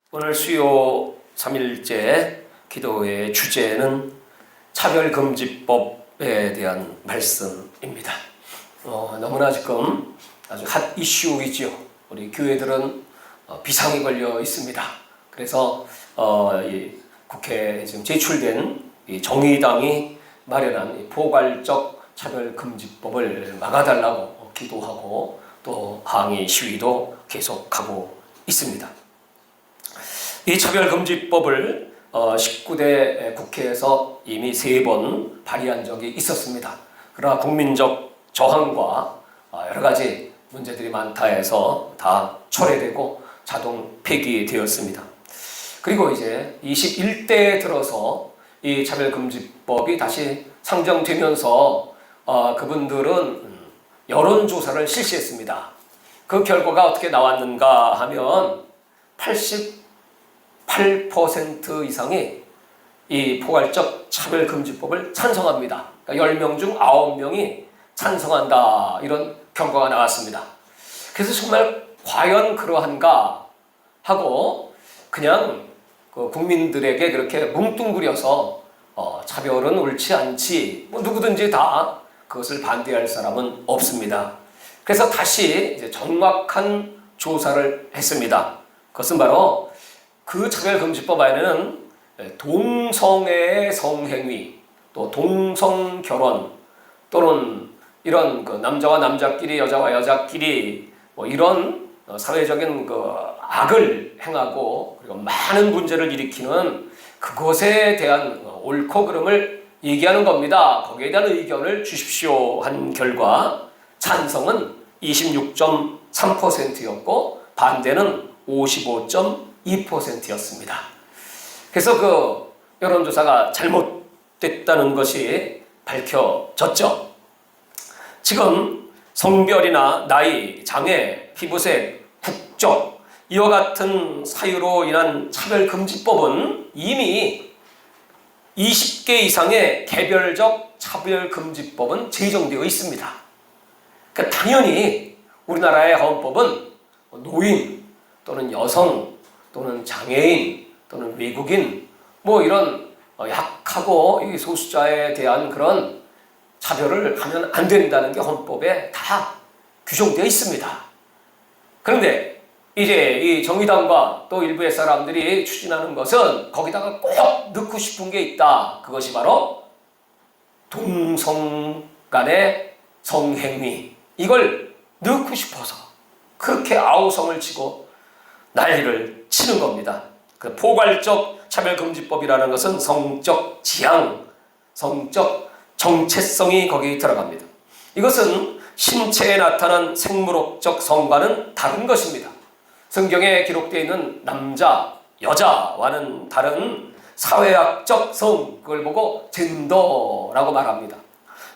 오늘 수요 3일째 기도의 주제는 차별금지법에 대한 말씀입니다. 너무나 지금 아주 핫 이슈이죠. 우리 교회들은 비상이 걸려 있습니다. 그래서 이 국회에 지금 제출된 이 정의당이 마련한 이 포괄적 차별금지법을 막아달라고 기도하고 또 항의 시위도 계속하고 있습니다. 이 차별금지법을 19대 국회에서 이미 3번 발의한 적이 있었습니다. 그러나 국민적 저항과 여러 가지 문제들이 많다 해서 다 철회되고 자동 폐기되었습니다. 그리고 이제 21대에 들어서 이 차별금지법이 다시 상정되면서 그분들은 여론조사를 실시했습니다. 그 결과가 어떻게 나왔는가 하면 88% 이상이 이 포괄적 차별금지법을 찬성합니다. 그러니까 10명 중 9명이 찬성한다, 이런 결과가 나왔습니다. 그래서 정말 과연 그러한가 하고 그냥 국민들에게 그렇게 뭉뚱그려서 차별은 옳지 않지, 누구든지 다 그것을 반대할 사람은 없습니다. 그래서 다시 이제 정확한 조사를 했습니다. 그것은 바로 그 차별금지법 안에는 동성애의 성행위, 또 동성결혼, 또는 이런 남자와 남자끼리, 여자와 여자끼리 이런 사회적인 악을 행하고 그리고 많은 문제를 일으키는 그것에 대한 옳고 그름을 얘기하는 겁니다. 거기에 대한 의견을 주십시오 한 결과 찬성은 26.3%였고 반대는 55.2%였습니다. 그래서 여론조사가 잘못됐다는 것이 밝혀졌죠. 지금 성별이나 나이, 장애, 피부색, 국적 이와 같은 사유로 인한 차별금지법은 이미 20개 이상의 개별적 차별금지법은 제정되어 있습니다. 그러니까 당연히 우리나라의 헌법은 노인 또는 여성 또는 장애인 또는 외국인 이런 약하고 소수자에 대한 그런 차별을 하면 안 된다는 게 헌법에 다 규정되어 있습니다. 그런데 이제 이 정의당과 또 일부의 사람들이 추진하는 것은 거기다가 꼭 넣고 싶은 게 있다. 그것이 바로 동성 간의 성행위, 이걸 넣고 싶어서 그렇게 아우성을 치고 난리를 치는 겁니다. 그 포괄적 차별금지법이라는 것은 성적 지향, 성적 정체성이 거기 들어갑니다. 이것은 신체에 나타난 생물학적 성과는 다른 것입니다. 성경에 기록되어 있는 남자, 여자와는 다른 사회학적 성, 그걸 보고 젠더라고 말합니다.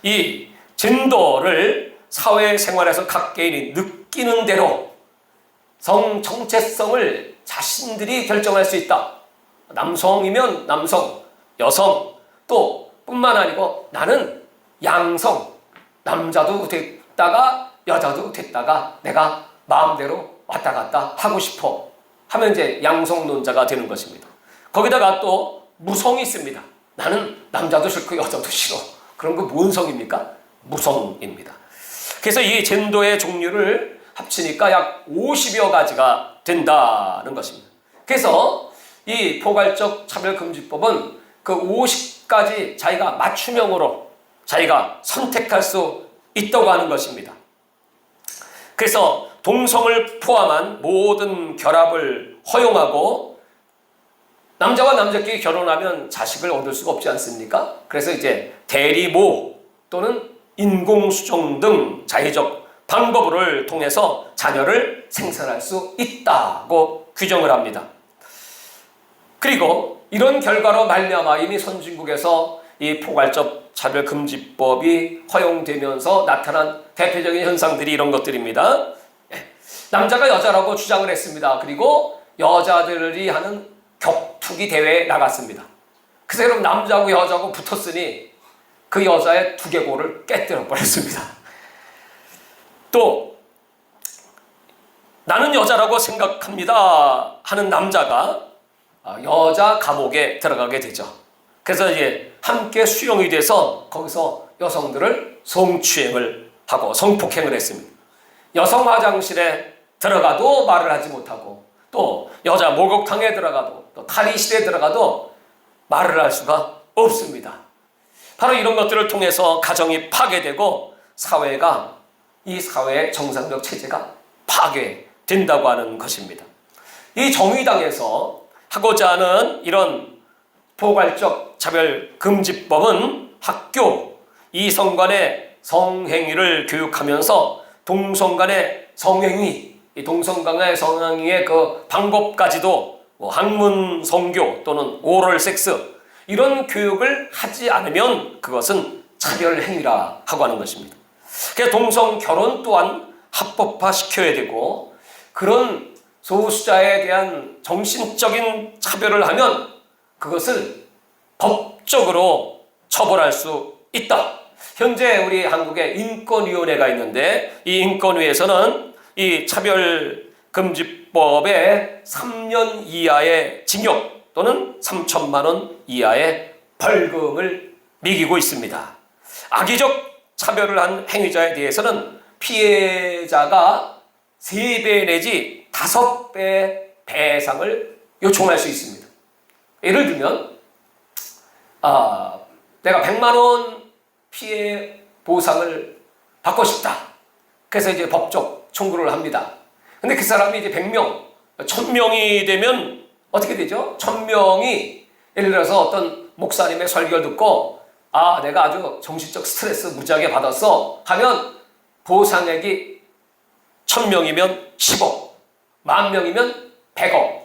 이 젠더를 사회생활에서 각 개인이 느끼는 대로 성 정체성을 자신들이 결정할 수 있다. 남성이면 남성, 여성, 또 뿐만 아니고 나는 양성, 남자도 됐다가 여자도 됐다가 내가 마음대로 왔다 갔다 하고 싶어 하면 이제 양성론자가 되는 것입니다. 거기다가 또 무성이 있습니다. 나는 남자도 싫고 여자도 싫어. 그런 거 뭔 성입니까? 무성입니다. 그래서 이 젠더의 종류를 합치니까 약 50여 가지가 된다는 것입니다. 그래서 이 포괄적 차별금지법은 그 50가지 자기가 맞춤형으로 자기가 선택할 수 있다고 하는 것입니다. 그래서 동성을 포함한 모든 결합을 허용하고 남자와 남자끼리 결혼하면 자식을 얻을 수가 없지 않습니까? 그래서 이제 대리모 또는 인공수정 등 자의적 방법을 통해서 자녀를 생산할 수 있다고 규정을 합니다. 그리고 이런 결과로 말미암아 이미 선진국에서 이 포괄적 차별금지법이 허용되면서 나타난 대표적인 현상들이 이런 것들입니다. 남자가 여자라고 주장을 했습니다. 그리고 여자들이 하는 격투기 대회에 나갔습니다. 그래서 그럼 남자하고 여자하고 붙었으니 그 여자의 두개골을 깨뜨려 버렸습니다. 또 나는 여자라고 생각합니다 하는 남자가 여자 감옥에 들어가게 되죠. 그래서 이제 함께 수용이 돼서 거기서 여성들을 성추행을 하고 성폭행을 했습니다. 여성 화장실에 들어가도 말을 하지 못하고, 또 여자 목욕탕에 들어가도, 또 탈의실에 들어가도 말을 할 수가 없습니다. 바로 이런 것들을 통해서 가정이 파괴되고 이 사회의 정상적 체제가 파괴된다고 하는 것입니다. 이 정의당에서 하고자 하는 이런 포괄적 차별금지법은 학교, 이성 간의 성행위를 교육하면서 동성 간의 성행위, 이 동성 간의 성행위의 그 방법까지도 학문 성교 또는 오럴 섹스, 이런 교육을 하지 않으면 그것은 차별행위라 하고 하는 것입니다. 그래서 동성 결혼 또한 합법화 시켜야 되고, 그런 소수자에 대한 정신적인 차별을 하면 그것을 법적으로 처벌할 수 있다. 현재 우리 한국에 인권위원회가 있는데, 이 인권위에서는 이 차별금지법에 3년 이하의 징역 또는 3천만 원 이하의 벌금을 매기고 있습니다. 악의적 차별을 한 행위자에 대해서는 피해자가 3배 내지 5배 배상을 요청할 수 있습니다. 예를 들면 내가 100만 원 피해 보상을 받고 싶다. 그래서 이제 법적 청구를 합니다. 근데 그 사람이 이제 100명, 1000명이 되면 어떻게 되죠? 1000명이 예를 들어서 어떤 목사님의 설교를 듣고 내가 아주 정신적 스트레스 무지하게 받았어 하면 보상액이 1000명이면 10억, 10,000명이면 100억.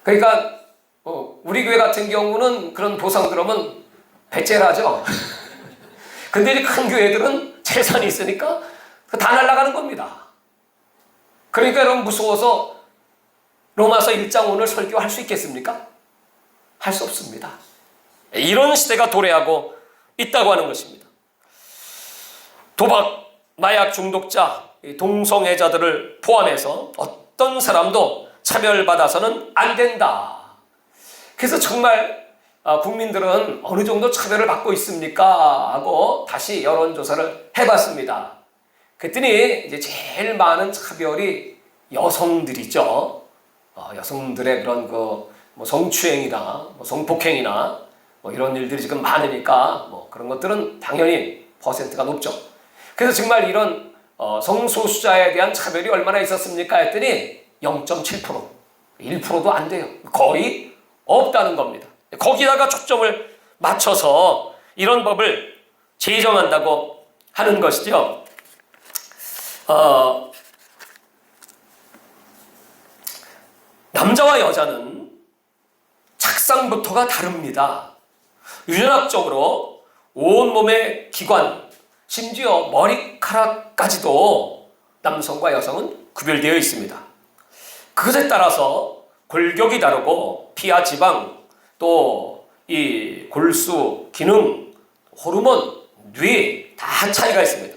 그러니까 우리 교회 같은 경우는 그런 보상 들으면 배째라죠. 근데 이제 큰 교회들은 재산이 있으니까 다 날아가는 겁니다. 그러니까 여러분 무서워서 로마서 1장 오늘 설교할 수 있겠습니까? 할 수 없습니다. 이런 시대가 도래하고 있다고 하는 것입니다. 도박, 마약 중독자, 동성애자들을 포함해서 어떤 사람도 차별받아서는 안 된다. 그래서 정말 국민들은 어느 정도 차별을 받고 있습니까? 하고 다시 여론조사를 해봤습니다. 그랬더니 이제 제일 많은 차별이 여성들이죠. 여성들의 그런 성추행이나 성폭행이나 이런 일들이 지금 많으니까 그런 것들은 당연히 퍼센트가 높죠. 그래서 정말 이런 성소수자에 대한 차별이 얼마나 있었습니까? 했더니 0.7%, 1%도 안 돼요. 거의 없다는 겁니다. 거기다가 초점을 맞춰서 이런 법을 제정한다고 하는 것이죠. 남자와 여자는 착상부터가 다릅니다. 유전학적으로 온몸의 기관, 심지어 머리카락까지도 남성과 여성은 구별되어 있습니다. 그것에 따라서 골격이 다르고 피하 지방, 또 이 골수 기능, 호르몬, 뇌 다 차이가 있습니다.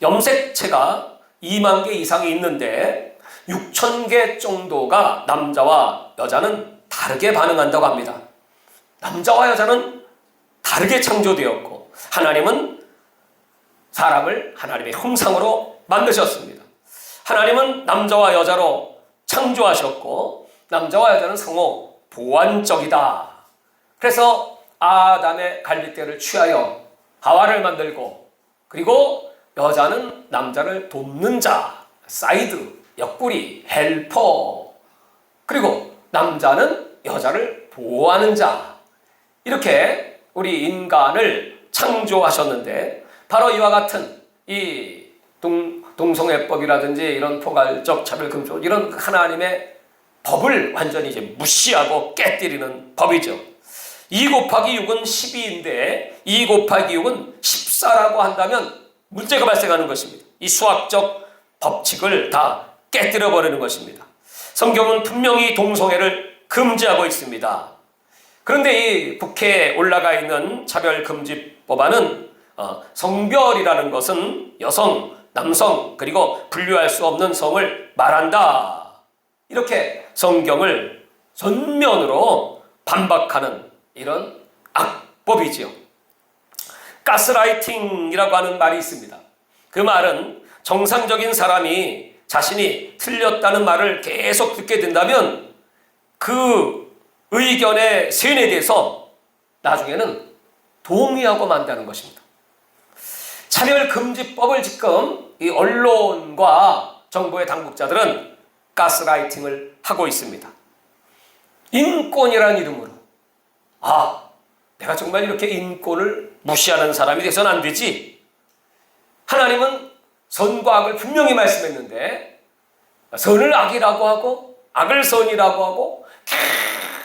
염색체가 2만 개 이상이 있는데 6,000개 정도가 남자와 여자는 다르게 반응한다고 합니다. 남자와 여자는 다르게 창조되었고, 하나님은 사람을 하나님의 형상으로 만드셨습니다. 하나님은 남자와 여자로 창조하셨고, 남자와 여자는 상호 보완적이다. 그래서 아담의 갈빗대를 취하여 하와를 만들고, 그리고 여자는 남자를 돕는 자, 사이드, 옆구리, 헬퍼, 그리고 남자는 여자를 보호하는 자, 이렇게 우리 인간을 창조하셨는데, 바로 이와 같은 이 동성애법이라든지 이런 포괄적 차별금지법, 이런 하나님의 법을 완전히 이제 무시하고 깨뜨리는 법이죠. 2 곱하기 6은 12인데 2 곱하기 6은 14라고 한다면 문제가 발생하는 것입니다. 이 수학적 법칙을 다 깨뜨려 버리는 것입니다. 성경은 분명히 동성애를 금지하고 있습니다. 그런데 이 국회에 올라가 있는 차별금지법안은 성별이라는 것은 여성, 남성, 그리고 분류할 수 없는 성을 말한다. 이렇게 성경을 전면으로 반박하는 이런 악법이지요. 가스라이팅이라고 하는 말이 있습니다. 그 말은 정상적인 사람이 자신이 틀렸다는 말을 계속 듣게 된다면 그 의견에 세뇌돼서 나중에는 동의하고 만다는 것입니다. 차별금지법을 지금 이 언론과 정부의 당국자들은 가스라이팅을 하고 있습니다. 인권이라는 이름으로 내가 정말 이렇게 인권을 무시하는 사람이 돼서는 안 되지. 하나님은 선과 악을 분명히 말씀했는데 선을 악이라고 하고 악을 선이라고 하고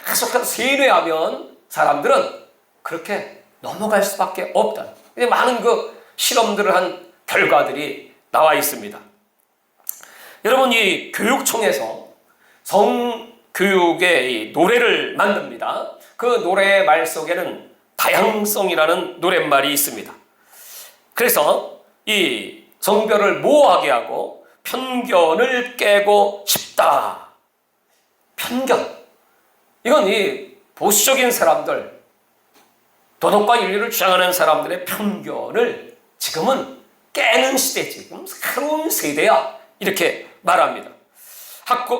계속해서 세뇌하면 사람들은 그렇게 넘어갈 수밖에 없다. 많은 그 실험들을 한 결과들이 나와 있습니다. 여러분, 이 교육청에서 성교육의 이 노래를 만듭니다. 그 노래의 말 속에는 다양성이라는 노랫말이 있습니다. 그래서 이 성별을 모호하게 하고 편견을 깨고 싶다. 편견. 이건 이 보수적인 사람들, 도덕과 윤리를 주장하는 사람들의 편견을 지금은 깨는 시대, 지금 새로운 세대야. 이렇게 말합니다.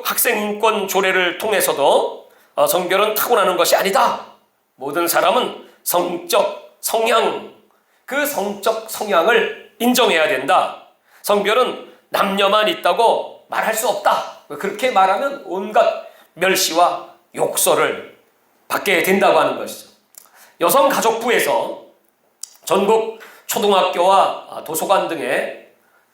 학생 인권 조례를 통해서도 성별은 타고나는 것이 아니다. 모든 사람은 성적 성향, 그 성적 성향을 인정해야 된다. 성별은 남녀만 있다고 말할 수 없다. 그렇게 말하면 온갖 멸시와 욕설을 받게 된다고 하는 것이죠. 여성가족부에서 전국 초등학교와 도서관 등에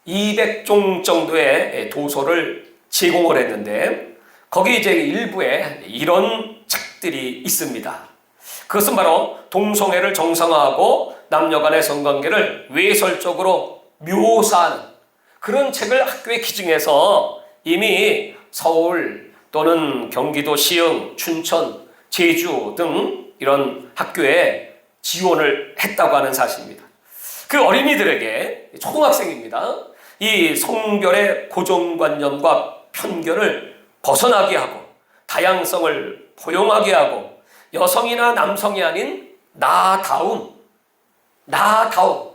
200종 정도의 도서를 제공을 했는데 거기 이제 일부에 이런 책들이 있습니다. 그것은 바로 동성애를 정상화하고 남녀 간의 성관계를 외설적으로 묘사하는 그런 책을 학교에 기증해서 이미 서울 또는 경기도 시흥, 춘천, 제주 등 이런 학교에 지원을 했다고 하는 사실입니다. 그 어린이들에게, 초등학생입니다, 이 성별의 고정관념과 편견을 벗어나게 하고 다양성을 포용하게 하고 여성이나 남성이 아닌 나다움,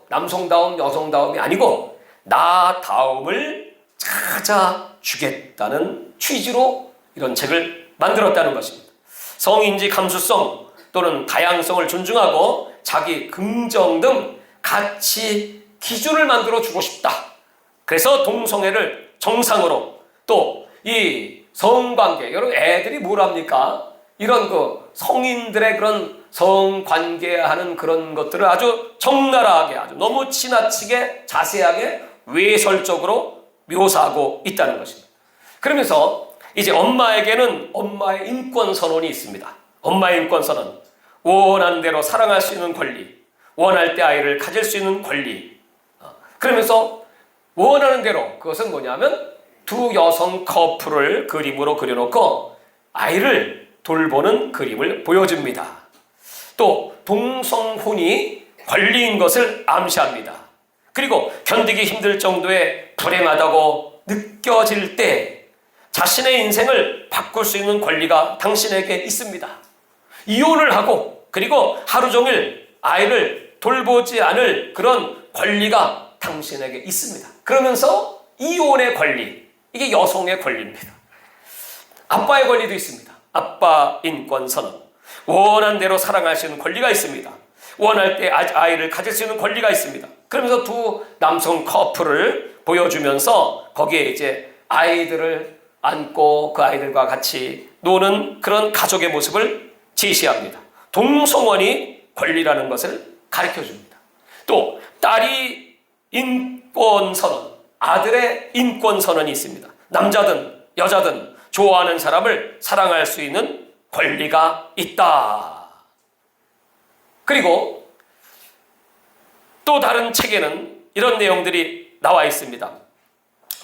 남성다움, 여성다움이 아니고 나다움을 찾아주겠다는 취지로 이런 책을 만들었다는 것입니다. 성인지 감수성 또는 다양성을 존중하고 자기 긍정 등 가치 기준을 만들어 주고 싶다. 그래서 동성애를 정상으로, 또 이 성관계, 여러분 애들이 뭘 합니까? 이런 그 성인들의 그런 성관계하는 그런 것들을 아주 적나라하게, 아주 너무 지나치게 자세하게 외설적으로 묘사하고 있다는 것입니다. 그러면서 이제 엄마에게는 엄마의 인권 선언이 있습니다. 엄마의 인권 선언, 원하는 대로 사랑할 수 있는 권리, 원할 때 아이를 가질 수 있는 권리. 그러면서 원하는 대로, 그것은 뭐냐면 두 여성 커플을 그림으로 그려놓고 아이를 돌보는 그림을 보여줍니다. 또 동성혼이 권리인 것을 암시합니다. 그리고 견디기 힘들 정도의 불행하다고 느껴질 때 자신의 인생을 바꿀 수 있는 권리가 당신에게 있습니다. 이혼을 하고 그리고 하루 종일 아이를 돌보지 않을 그런 권리가 당신에게 있습니다. 그러면서 이혼의 권리, 이게 여성의 권리입니다. 아빠의 권리도 있습니다. 아빠 인권 선언, 원하는 대로 사랑할 수 있는 권리가 있습니다. 원할 때 아이를 가질 수 있는 권리가 있습니다. 그러면서 두 남성 커플을 보여주면서 거기에 이제 아이들을 안고 그 아이들과 같이 노는 그런 가족의 모습을 제시합니다. 동성원이 권리라는 것을 가르쳐 줍니다. 또 딸이 인권 선언, 아들의 인권 선언이 있습니다. 남자든 여자든 좋아하는 사람을 사랑할 수 있는 권리가 있다. 그리고 또 다른 책에는 이런 내용들이 나와 있습니다.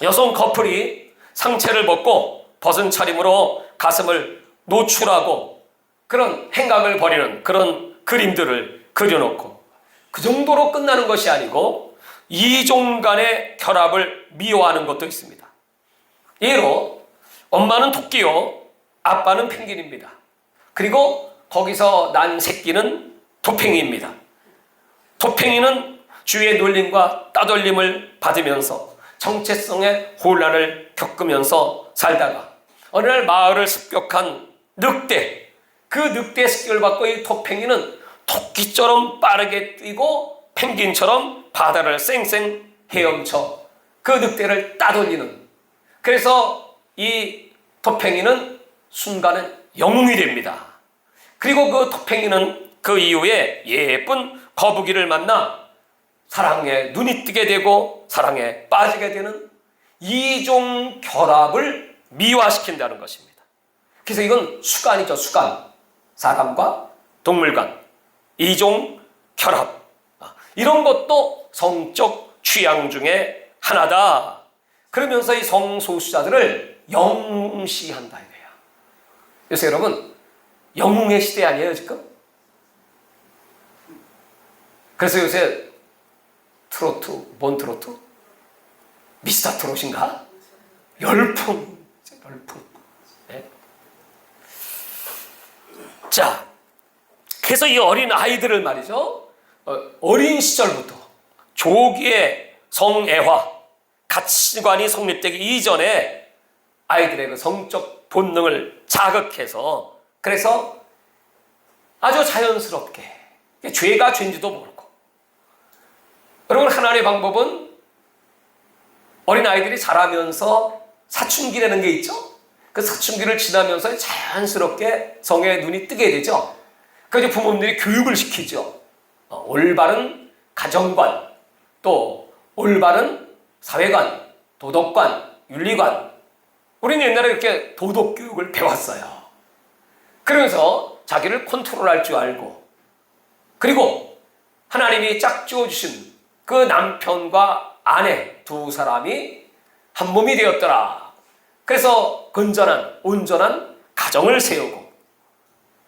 여성 커플이 상체를 벗고 벗은 차림으로 가슴을 노출하고 그런 행각을 벌이는 그런 그림들을 그려놓고 그 정도로 끝나는 것이 아니고 이종 간의 결합을 미워하는 것도 있습니다. 예로 엄마는 토끼요, 아빠는 펭귄입니다. 그리고 거기서 난 새끼는 도팽이입니다. 도팽이는 주위의 놀림과 따돌림을 받으면서 정체성의 혼란을 겪으면서 살다가 어느 날 마을을 습격한 늑대, 그 늑대의 습격을 받고 이 도팽이는 토끼처럼 빠르게 뛰고 펭귄처럼 바다를 쌩쌩 헤엄쳐 그 늑대를 따돌리는, 그래서 이 도팽이는 순간은 영웅이 됩니다. 그리고 그 도팽이는 그 이후에 예쁜 거북이를 만나 사랑에 눈이 뜨게 되고 사랑에 빠지게 되는 이종 결합을 미화시킨다는 것입니다. 그래서 이건 수간이죠. 수간. 사람과 동물 간 이종 결합. 이런 것도 성적 취향 중에 하나다. 그러면서 이 성소수자들을 영시한다 이거야. 요새 여러분 영웅의 시대 아니에요 지금? 그래서 요새 트로트, 뭔 트로트? 미스터 트롯인가? 열풍. 네. 자, 그래서 이 어린 아이들을 말이죠, 어린 시절부터 조기의 성애화, 가치관이 성립되기 이전에 아이들의 그 성적 본능을 자극해서, 그래서 아주 자연스럽게 죄가 죄인지도 모르고. 여러분, 하나님의 방법은 어린아이들이 자라면서 사춘기라는 게 있죠. 그 사춘기를 지나면서 자연스럽게 성에 눈이 뜨게 되죠. 그래서 부모님들이 교육을 시키죠. 올바른 가정관, 또 올바른 사회관, 도덕관, 윤리관. 우리는 옛날에 이렇게 도덕교육을 배웠어요. 그러면서 자기를 컨트롤할 줄 알고, 그리고 하나님이 짝지어 주신 그 남편과 아내 두 사람이 한 몸이 되었더라. 그래서 건전한 온전한 가정을 세우고,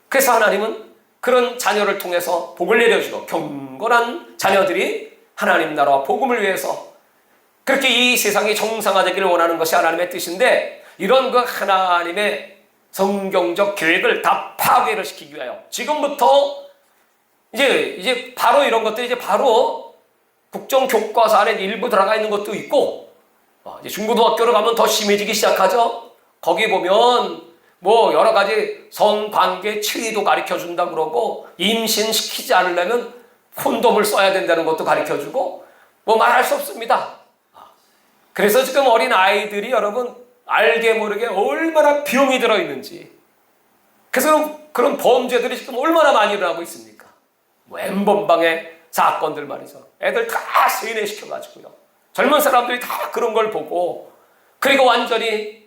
그래서 하나님은 그런 자녀를 통해서 복을 내려주고 경건한 자녀들이 하나님 나라와 복음을 위해서 그렇게 이 세상이 정상화되기를 원하는 것이 하나님의 뜻인데, 이런 그 하나님의 성경적 계획을 다 파괴를 시키기 위하여 지금부터 이제 바로 이런 것들이 이제 바로 국정교과서 안에 일부 들어가 있는 것도 있고, 이제 중고등학교로 가면 더 심해지기 시작하죠. 거기 보면 뭐 여러 가지 성관계 치의도 가르쳐 준다 그러고, 임신시키지 않으려면 콘돔을 써야 된다는 것도 가르쳐 주고, 뭐 말할 수 없습니다. 그래서 지금 어린 아이들이 여러분 알게 모르게 얼마나 병이 들어있는지, 그래서 그런 범죄들이 지금 얼마나 많이 일어나고 있습니까? 뭐 N번방의 사건들 말이죠. 애들 다 세뇌시켜가지고요. 젊은 사람들이 다 그런 걸 보고, 그리고 완전히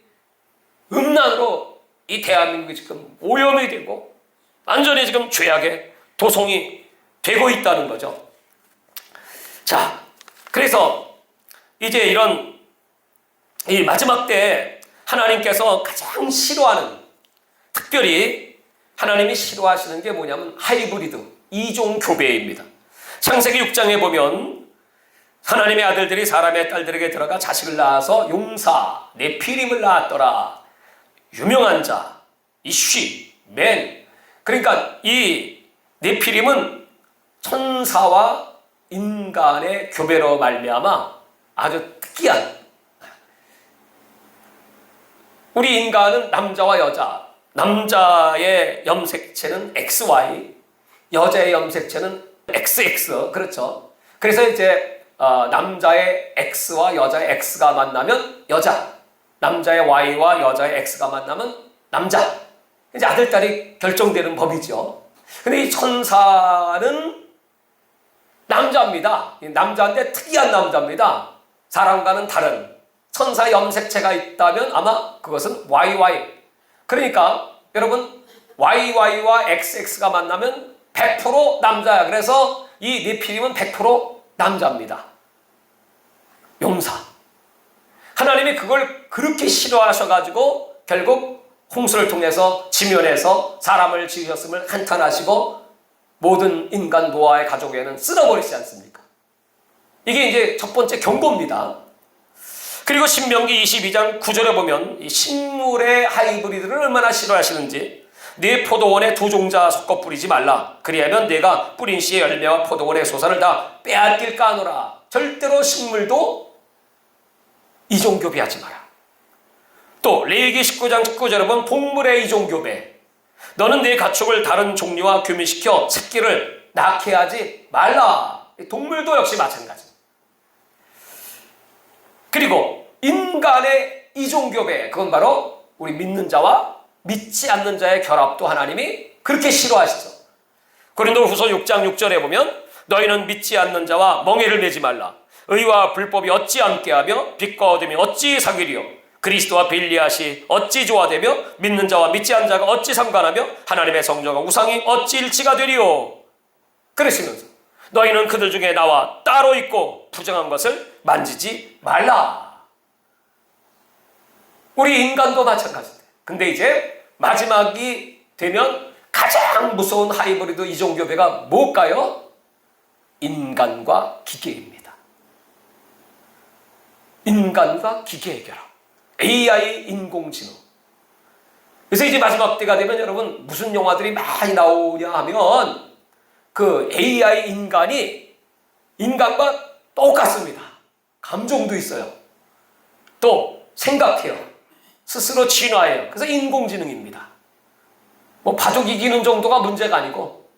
음란으로 이 대한민국이 지금 오염이 되고 완전히 지금 죄악의 도성이 되고 있다는 거죠. 자, 그래서 이제 이런 이 마지막 때에 하나님께서 가장 싫어하는, 특별히 하나님이 싫어하시는 게 뭐냐면 하이브리드, 이종 교배입니다. 창세기 6장에 보면 하나님의 아들들이 사람의 딸들에게 들어가 자식을 낳아서 용사, 네피림을 낳았더라. 유명한 자, 이쉬, 맨. 그러니까 이 네피림은 천사와 인간의 교배로 말미암아 아주 특이한, 우리 인간은 남자와 여자, 남자의 염색체는 XY, 여자의 염색체는 XX, 그렇죠. 그래서 이제 남자의 X와 여자의 X가 만나면 여자, 남자의 Y와 여자의 X가 만나면 남자. 이제 아들, 딸이 결정되는 법이죠. 근데 이 천사는 남자입니다. 남자인데 특이한 남자입니다. 사람과는 다른 천사 염색체가 있다면 아마 그것은 YY. 그러니까 여러분 YY와 XX가 만나면 100% 남자야. 그래서 이 네피림은 100% 남자입니다. 용사. 하나님이 그걸 그렇게 싫어하셔가지고 결국 홍수를 통해서 지면에서 사람을 지으셨음을 한탄하시고 모든 인간 노아의 가족에는 쓸어버리지 않습니까? 이게 이제 첫 번째 경고입니다. 그리고 신명기 22장 9절에 보면 이 식물의 하이브리드를 얼마나 싫어하시는지, 네 포도원에 두 종자 섞어 뿌리지 말라. 그리하면 내가 뿌린 씨의 열매와 포도원의 소산을 다 빼앗길까 하노라. 절대로 식물도 이종교배하지 마라. 또 레위기 19장 19절에 보면 동물의 이종교배. 너는 네 가축을 다른 종류와 교미시켜 새끼를 낳게 하지 말라. 동물도 역시 마찬가지. 그리고 인간의 이종교배, 그건 바로 우리 믿는 자와 믿지 않는 자의 결합도 하나님이 그렇게 싫어하시죠. 고린도후서 6장 6절에 보면 너희는 믿지 않는 자와 멍에를 내지 말라. 의와 불법이 어찌 함께하며 빛과 어둠이 어찌 사귀리요. 그리스도와 빌리앗이 어찌 조화되며 믿는 자와 믿지 않는 자가 어찌 상관하며 하나님의 성전과 우상이 어찌 일치가 되리요. 그러시면서 너희는 그들 중에 나와 따로 있고 부정한 것을 만지지 말라. 우리 인간도 마찬가지인데, 근데 이제 마지막이 되면 가장 무서운 하이브리드 이종교배가 뭘까요? 인간과 기계입니다. 인간과 기계의 결합. AI, 인공지능. 그래서 이제 마지막 때가 되면 여러분 무슨 영화들이 많이 나오냐 하면 그 AI 인간이 인간과 똑같습니다. 감정도 있어요. 또 생각해요. 스스로 진화해요. 그래서 인공지능입니다. 뭐 바둑 이기는 정도가 문제가 아니고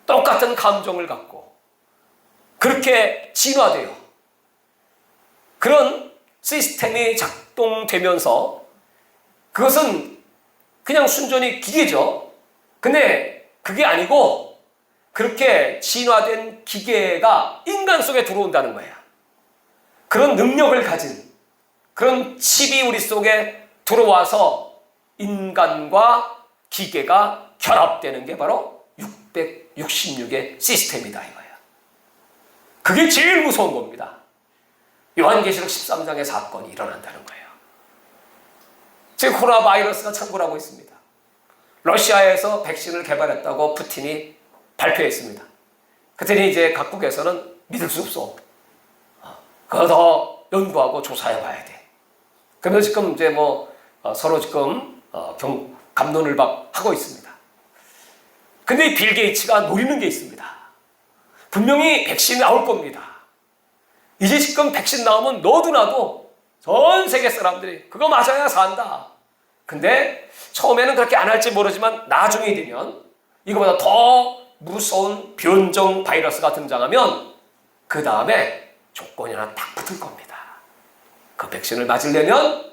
똑같은 감정을 갖고 그렇게 진화돼요. 그런 시스템이 작동되면서 그것은 그냥 순전히 기계죠. 근데 그게 아니고 그렇게 진화된 기계가 인간 속에 들어온다는 거예요. 그런 능력을 가진 그런 칩이 우리 속에 들어와서 인간과 기계가 결합되는 게 바로 666의 시스템이다 이거예요. 그게 제일 무서운 겁니다. 요한계시록 13장의 사건이 일어난다는 거예요. 지금 코로나 바이러스가 창궐하고 있습니다. 러시아에서 백신을 개발했다고 푸틴이 발표했습니다. 그랬더니 이제 각국에서는 믿을 수 없어. 그거 더 연구하고 조사해 봐야 돼. 그러면서 지금 이제 서로 지금 갑론을 하고 있습니다. 근데 빌 게이츠가 노리는 게 있습니다. 분명히 백신이 나올 겁니다. 이제 지금 백신 나오면 너도 나도 전 세계 사람들이 그거 맞아야 산다. 근데 처음에는 그렇게 안 할지 모르지만 나중에 되면 이거보다 더 무서운 변종 바이러스가 등장하면 그 다음에 조건이 하나 딱 붙을 겁니다. 그 백신을 맞으려면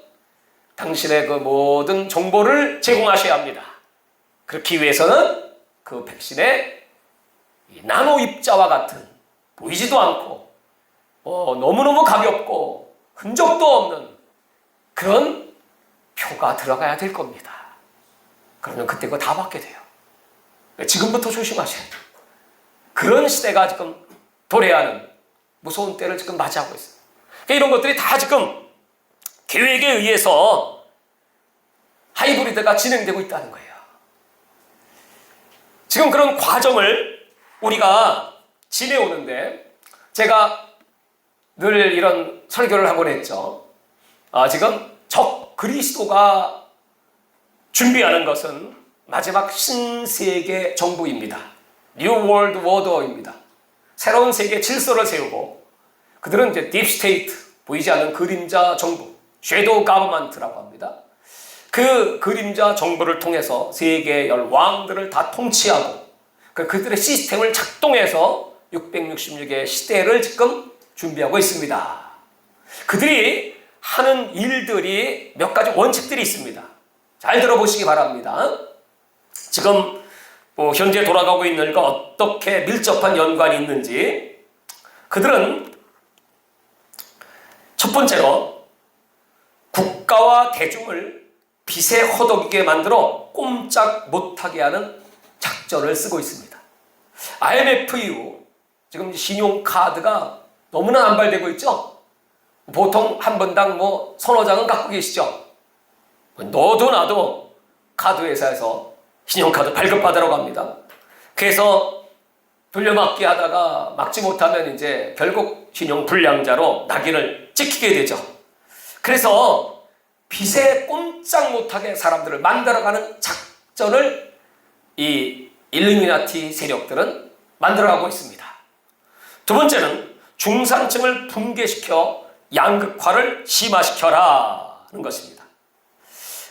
당신의 그 모든 정보를 제공하셔야 합니다. 그렇기 위해서는 그 백신의 나노 입자와 같은 보이지도 않고 너무너무 가볍고 흔적도 없는 그런 표가 들어가야 될 겁니다. 그러면 그때 그거 다 받게 돼요. 지금부터 조심하셔야 돼요. 그런 시대가 지금 도래하는 무서운 때를 지금 맞이하고 있어요. 그러니까 이런 것들이 다 지금 계획에 의해서 하이브리드가 진행되고 있다는 거예요. 지금 그런 과정을 우리가 지내오는데 제가 늘 이런 설교를 하곤 했죠. 지금 적 그리스도가 준비하는 것은 마지막 신세계 정부입니다. New World Order입니다. 새로운 세계 질서를 세우고 그들은 이제 딥 스테이트, 보이지 않는 그림자 정부, 섀도우 가버먼트라고 합니다. 그 그림자 정부를 통해서 세계의 왕들을 다 통치하고 그들의 시스템을 작동해서 666의 시대를 지금 준비하고 있습니다. 그들이 하는 일들이 몇 가지 원칙들이 있습니다. 잘 들어보시기 바랍니다. 지금 현재 돌아가고 있는 일과 어떻게 밀접한 연관이 있는지 그들은 첫 번째로 국가와 대중을 빚에 허덕이게 만들어 꼼짝 못하게 하는 작전을 쓰고 있습니다. IMF 이후 지금 신용카드가 너무나 남발되고 있죠. 보통 한 번당 서너 장은 갖고 계시죠. 너도 나도 카드 회사에서 신용카드 발급받으라고 합니다. 그래서 돌려막기 하다가 막지 못하면 이제 결국 신용불량자로 낙인을 찍히게 되죠. 그래서 빚에 꼼짝 못하게 사람들을 만들어가는 작전을 이 일루미나티 세력들은 만들어가고 있습니다. 두 번째는 중산층을 붕괴시켜 양극화를 심화시켜라 하는 것입니다.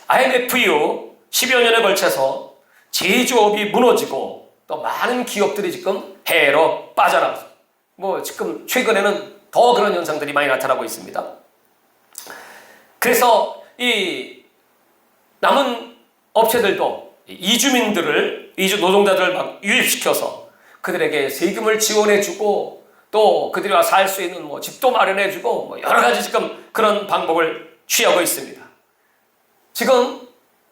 IMF 이후 10여 년에 걸쳐서 제조업이 무너지고 또 많은 기업들이 지금 해외로 빠져나가서 지금 최근에는 더 그런 현상들이 많이 나타나고 있습니다. 그래서 이 남은 업체들도 이주 노동자들을 막 유입시켜서 그들에게 세금을 지원해주고 또 그들이 와서 살 수 있는 집도 마련해주고 여러 가지 지금 그런 방법을 취하고 있습니다. 지금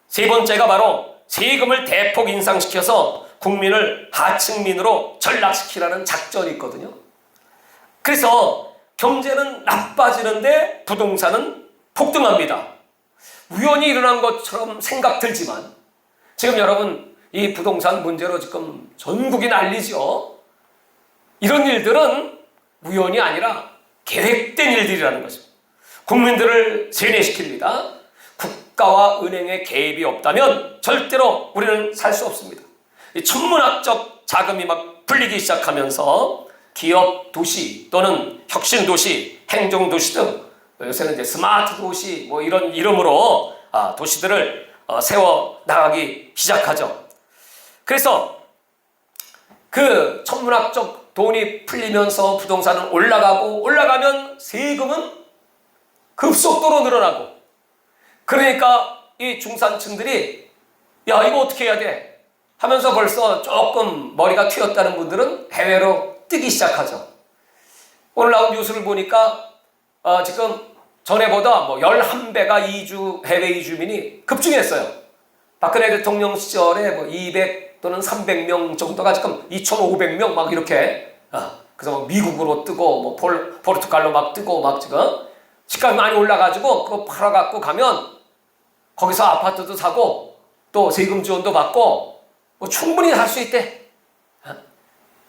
세 번째가 바로 세금을 대폭 인상시켜서 국민을 하층민으로 전락시키라는 작전이 있거든요. 그래서 경제는 나빠지는데 부동산은 폭등합니다. 우연히 일어난 것처럼 생각 들지만 지금 여러분 이 부동산 문제로 지금 전국이 난리죠. 이런 일들은 우연이 아니라 계획된 일들이라는 것입니다. 국민들을 세뇌시킵니다. 국가와 은행의 개입이 없다면 절대로 우리는 살 수 없습니다. 이 천문학적 자금이 막 풀리기 시작하면서 기업 도시 또는 혁신 도시, 행정 도시 등 요새는 이제 스마트 도시 이런 이름으로 도시들을 세워 나가기 시작하죠. 그래서 그 천문학적 돈이 풀리면서 부동산은 올라가면 세금은 급속도로 늘어나고 그러니까 이 중산층들이 야 이거 어떻게 해야 돼 하면서 벌써 조금 머리가 튀었다는 분들은 해외로 뜨기 시작하죠. 오늘 나온 뉴스를 보니까 지금 전에보다 11배가 해외 이주민이 급증했어요. 박근혜 대통령 시절에 200 또는 300명 정도가 지금 2,500명 막 이렇게 그래서 미국으로 뜨고 포르투갈로 막 뜨고 막 지금 집값이 많이 올라가지고 그거 팔아갖고 가면 거기서 아파트도 사고 또 세금 지원도 받고 충분히 살 수 있대.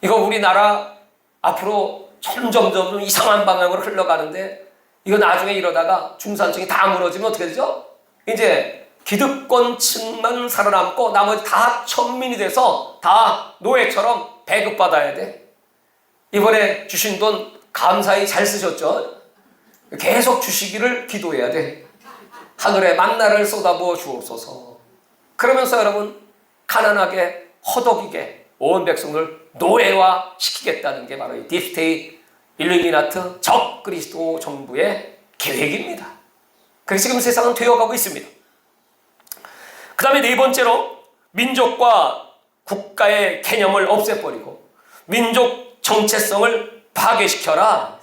이거 우리나라 앞으로 점점 이상한 방향으로 흘러가는데 이거 나중에 이러다가 중산층이 다 무너지면 어떻게 되죠? 이제 기득권층만 살아남고 나머지 다 천민이 돼서 다 노예처럼 배급받아야 돼. 이번에 주신 돈 감사히 잘 쓰셨죠? 계속 주시기를 기도해야 돼. 하늘에 만나를 쏟아부어 주옵소서. 그러면서 여러분 가난하게 허덕이게 온 백성을 노예화 시키겠다는 게 바로 이 딥스테이트 일루미나트 적 그리스도 정부의 계획입니다. 그래서 지금 세상은 되어가고 있습니다. 그 다음에 네 번째로 민족과 국가의 개념을 없애버리고 민족 정체성을 파괴시켜라.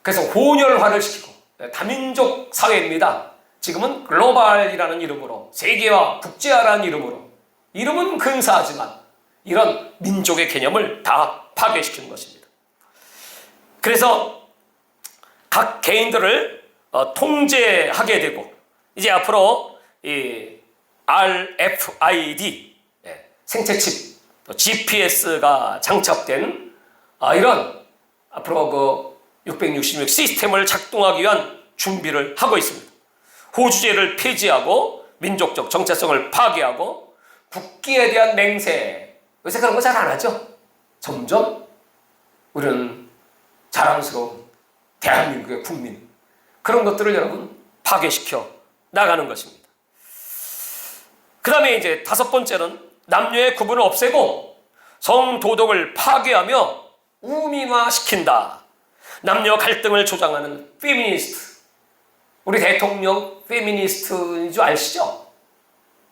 그래서 혼혈화를 시키고 다민족 사회입니다. 지금은 글로벌이라는 이름으로 세계화, 국제화라는 이름으로 이름은 근사하지만 이런 민족의 개념을 다 파괴시키는 것입니다. 그래서 각 개인들을 통제하게 되고 이제 앞으로 이 RFID 생체칩, GPS가 장착된 이런 앞으로 666 시스템을 작동하기 위한 준비를 하고 있습니다. 호주제를 폐지하고 민족적 정체성을 파괴하고 국기에 대한 맹세, 요새 그런 거 잘 안 하죠? 점점 우리는 자랑스러운 대한민국의 국민, 그런 것들을 여러분 파괴시켜 나가는 것입니다. 그 다음에 이제 다섯 번째는 남녀의 구분을 없애고 성도덕을 파괴하며 우미화시킨다. 남녀 갈등을 조장하는 페미니스트. 우리 대통령 페미니스트인 줄 아시죠?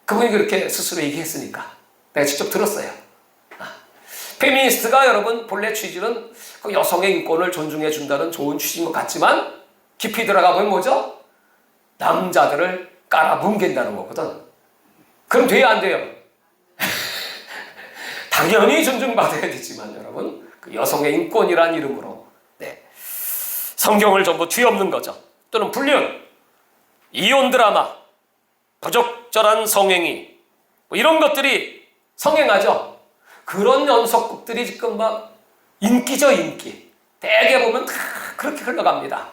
그분이 그렇게 스스로 얘기했으니까 내가 직접 들었어요. 페미니스트가 여러분 본래 취지는 그 여성의 인권을 존중해 준다는 좋은 취지인 것 같지만 깊이 들어가 보면 뭐죠? 남자들을 깔아뭉갠다는 거거든. 그럼 돼요, 안 돼요? 당연히 존중받아야 되지만 여러분 그 여성의 인권이란 이름으로 성경을 전부 뒤엎는 거죠. 또는 불륜, 이혼 드라마, 부적절한 성행위 이런 것들이 성행하죠. 그런 연속극들이 지금 막 인기죠, 인기. 대개 보면 다 그렇게 흘러갑니다.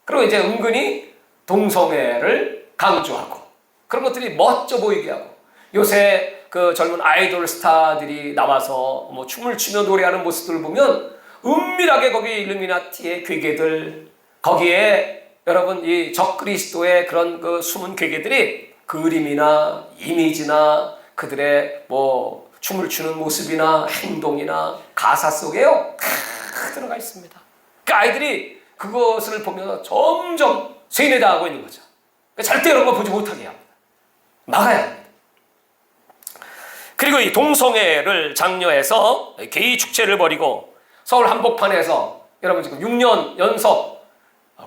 그리고 이제 은근히 동성애를 강조하고 그런 것들이 멋져 보이게 하고 요새 그 젊은 아이돌 스타들이 나와서 뭐 춤을 추며 노래하는 모습들을 보면 은밀하게 거기 일루미나티의 괴계들 거기에 여러분 이 적그리스도의 그런 그 숨은 괴계들이 그림이나 이미지나 그들의 뭐 춤을 추는 모습이나 행동이나 가사 속에요 다 들어가 있습니다. 그 아이들이 그것을 보면서 점점 세뇌당하고 있는 거죠. 절대 이런 거 보지 못하게 합니다. 막아야 합니다. 그리고 이 동성애를 장려해서 게이 축제를 벌이고 서울 한복판에서 여러분 지금 6년 연속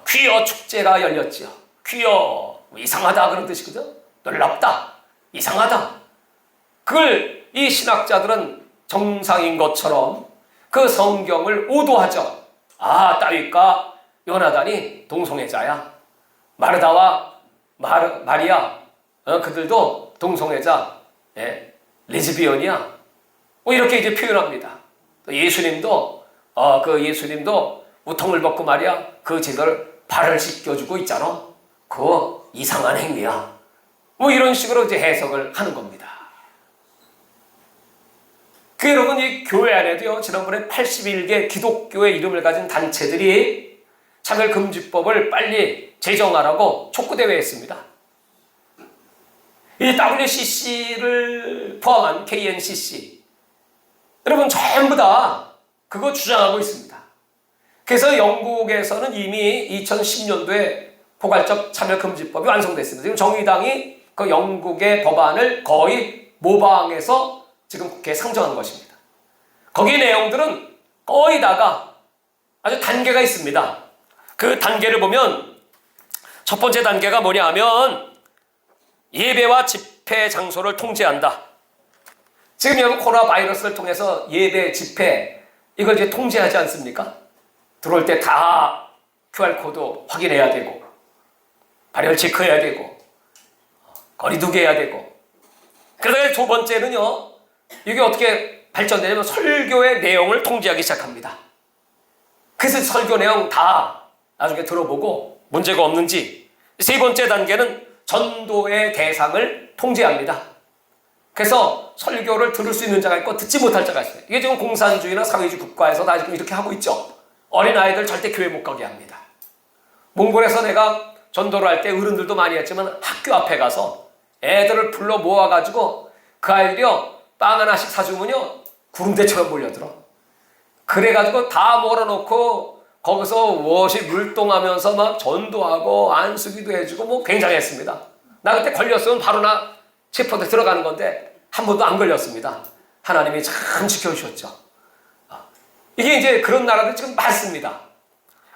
퀴어 축제가 열렸죠. 퀴어 이상하다 그런 뜻이거든. 놀랍다, 이상하다. 그걸 이 신학자들은 정상인 것처럼 그 성경을 오도하죠. 아, 따위까 요나단이 동성애자야. 마르다와 마리아 그들도 동성애자, 레즈비언이야. 뭐 이렇게 이제 표현합니다. 또 예수님도 예수님도 우통을 벗고 말이야 그 제자를 발을 씻겨주고 있잖아. 그거 이상한 행위야. 뭐 이런 식으로 이제 해석을 하는 겁니다. 그 여러분 이 교회 안에도요 지난번에 81개 기독교의 이름을 가진 단체들이 차별금지법을 빨리 제정하라고 촉구대회했습니다. 이 WCC를 포함한 KNCC 여러분 전부 다 그거 주장하고 있습니다. 그래서 영국에서는 이미 2010년도에 포괄적 차별금지법이 완성됐습니다. 지금 정의당이 그 영국의 법안을 거의 모방해서 지금 국회에 상정한 것입니다. 거기 내용들은 거의 다가 아주 단계가 있습니다. 그 단계를 보면 첫 번째 단계가 뭐냐 하면 예배와 집회 장소를 통제한다. 지금 여러분 코로나 바이러스를 통해서 예배, 집회 이걸 이제 통제하지 않습니까? 들어올 때 다 QR코드 확인해야 되고 발열 체크해야 되고 거리 두기 해야 되고 그러다가 두 번째는요 이게 어떻게 발전되냐면 설교의 내용을 통제하기 시작합니다. 그래서 설교 내용 다 나중에 들어보고 문제가 없는지. 세 번째 단계는 전도의 대상을 통제합니다. 그래서 설교를 들을 수 있는 자가 있고 듣지 못할 자가 있어요. 이게 지금 공산주의나 사회주의 국가에서 다 지금 이렇게 하고 있죠. 어린아이들 절대 교회 못 가게 합니다. 몽골에서 내가 전도를 할 때 어른들도 많이 했지만 학교 앞에 가서 애들을 불러 모아가지고 그 아이들이요 빵 하나씩 사주면요 구름대처럼 몰려들어. 그래가지고 다 몰아놓고 거기서 워시 율동하면서 막 전도하고 안수기도 해주고 뭐 굉장했습니다. 나 그때 걸렸으면 바로 나 체포돼 들어가는 건데 한 번도 안 걸렸습니다. 하나님이 참 지켜주셨죠. 이게 이제 그런 나라들 지금 많습니다.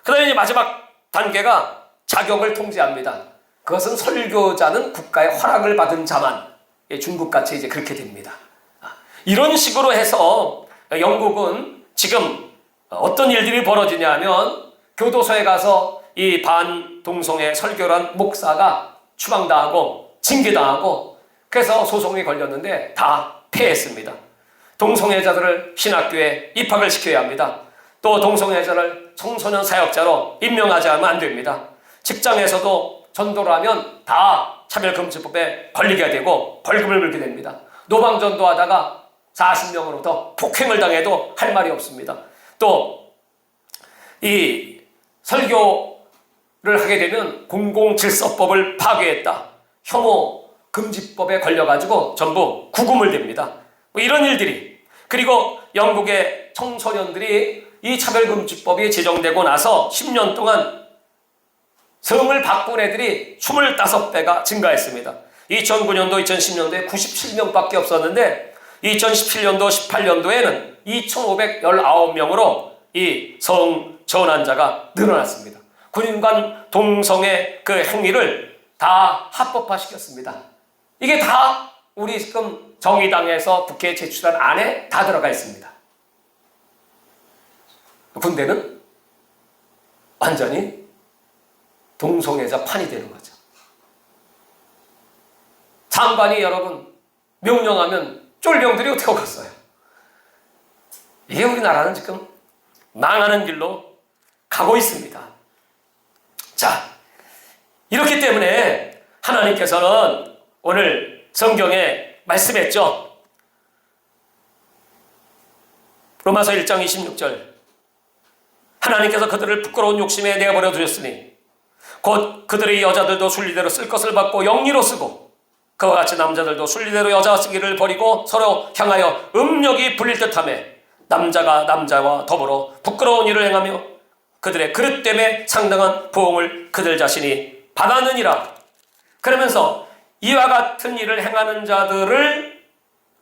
그 다음에 이제 마지막 단계가 자격을 통제합니다. 그것은 설교자는 국가의 허락을 받은 자만. 중국같이 이제 그렇게 됩니다. 이런 식으로 해서 영국은 지금 어떤 일들이 벌어지냐 하면 교도소에 가서 이 반동성애 설교를 한 목사가 추방당하고 징계당하고 그래서 소송이 걸렸는데 다 패했습니다. 동성애자들을 신학교에 입학을 시켜야 합니다. 또 동성애자를 청소년 사역자로 임명하지 않으면 안 됩니다. 직장에서도 전도를 하면 다 차별금지법에 걸리게 되고 벌금을 물게 됩니다. 노방전도하다가 40명으로부터 폭행을 당해도 할 말이 없습니다. 또 이 설교를 하게 되면 공공질서법을 파괴했다. 혐오 금지법에 걸려가지고 전부 구금을 됩니다. 뭐 이런 일들이. 그리고 영국의 청소년들이 이 차별금지법이 제정되고 나서 10년 동안 성을 바꾼 애들이 25배가 증가했습니다. 2009년도, 2010년도에 97명밖에 없었는데 2017년도, 18년도에는 2,519명으로 이 성 전환자가 늘어났습니다. 군인간 동성애 그 행위를 다 합법화시켰습니다. 이게 다 우리 지금 정의당에서 국회에 제출한 안에 다 들어가 있습니다. 군대는 완전히 동성애자 판이 되는 거죠. 장관이 여러분 명령하면 쫄병들이 어떻게 오겠어요? 이게 우리나라는 지금 망하는 길로 가고 있습니다. 자, 이렇기 때문에 하나님께서는 오늘 성경에 말씀했죠. 로마서 1장 26절. 하나님께서 그들을 부끄러운 욕심에 내버려 두셨으니 곧 그들의 여자들도 순리대로 쓸 것을 받고 영리로 쓰고 그와 같이 남자들도 순리대로 여자 쓰기를 버리고 서로 향하여 음욕이 불릴 듯하며 남자가 남자와 더불어 부끄러운 일을 행하며 그들의 그릇 때문에 상당한 보응을 그들 자신이 받았느니라. 그러면서 이와 같은 일을 행하는 자들을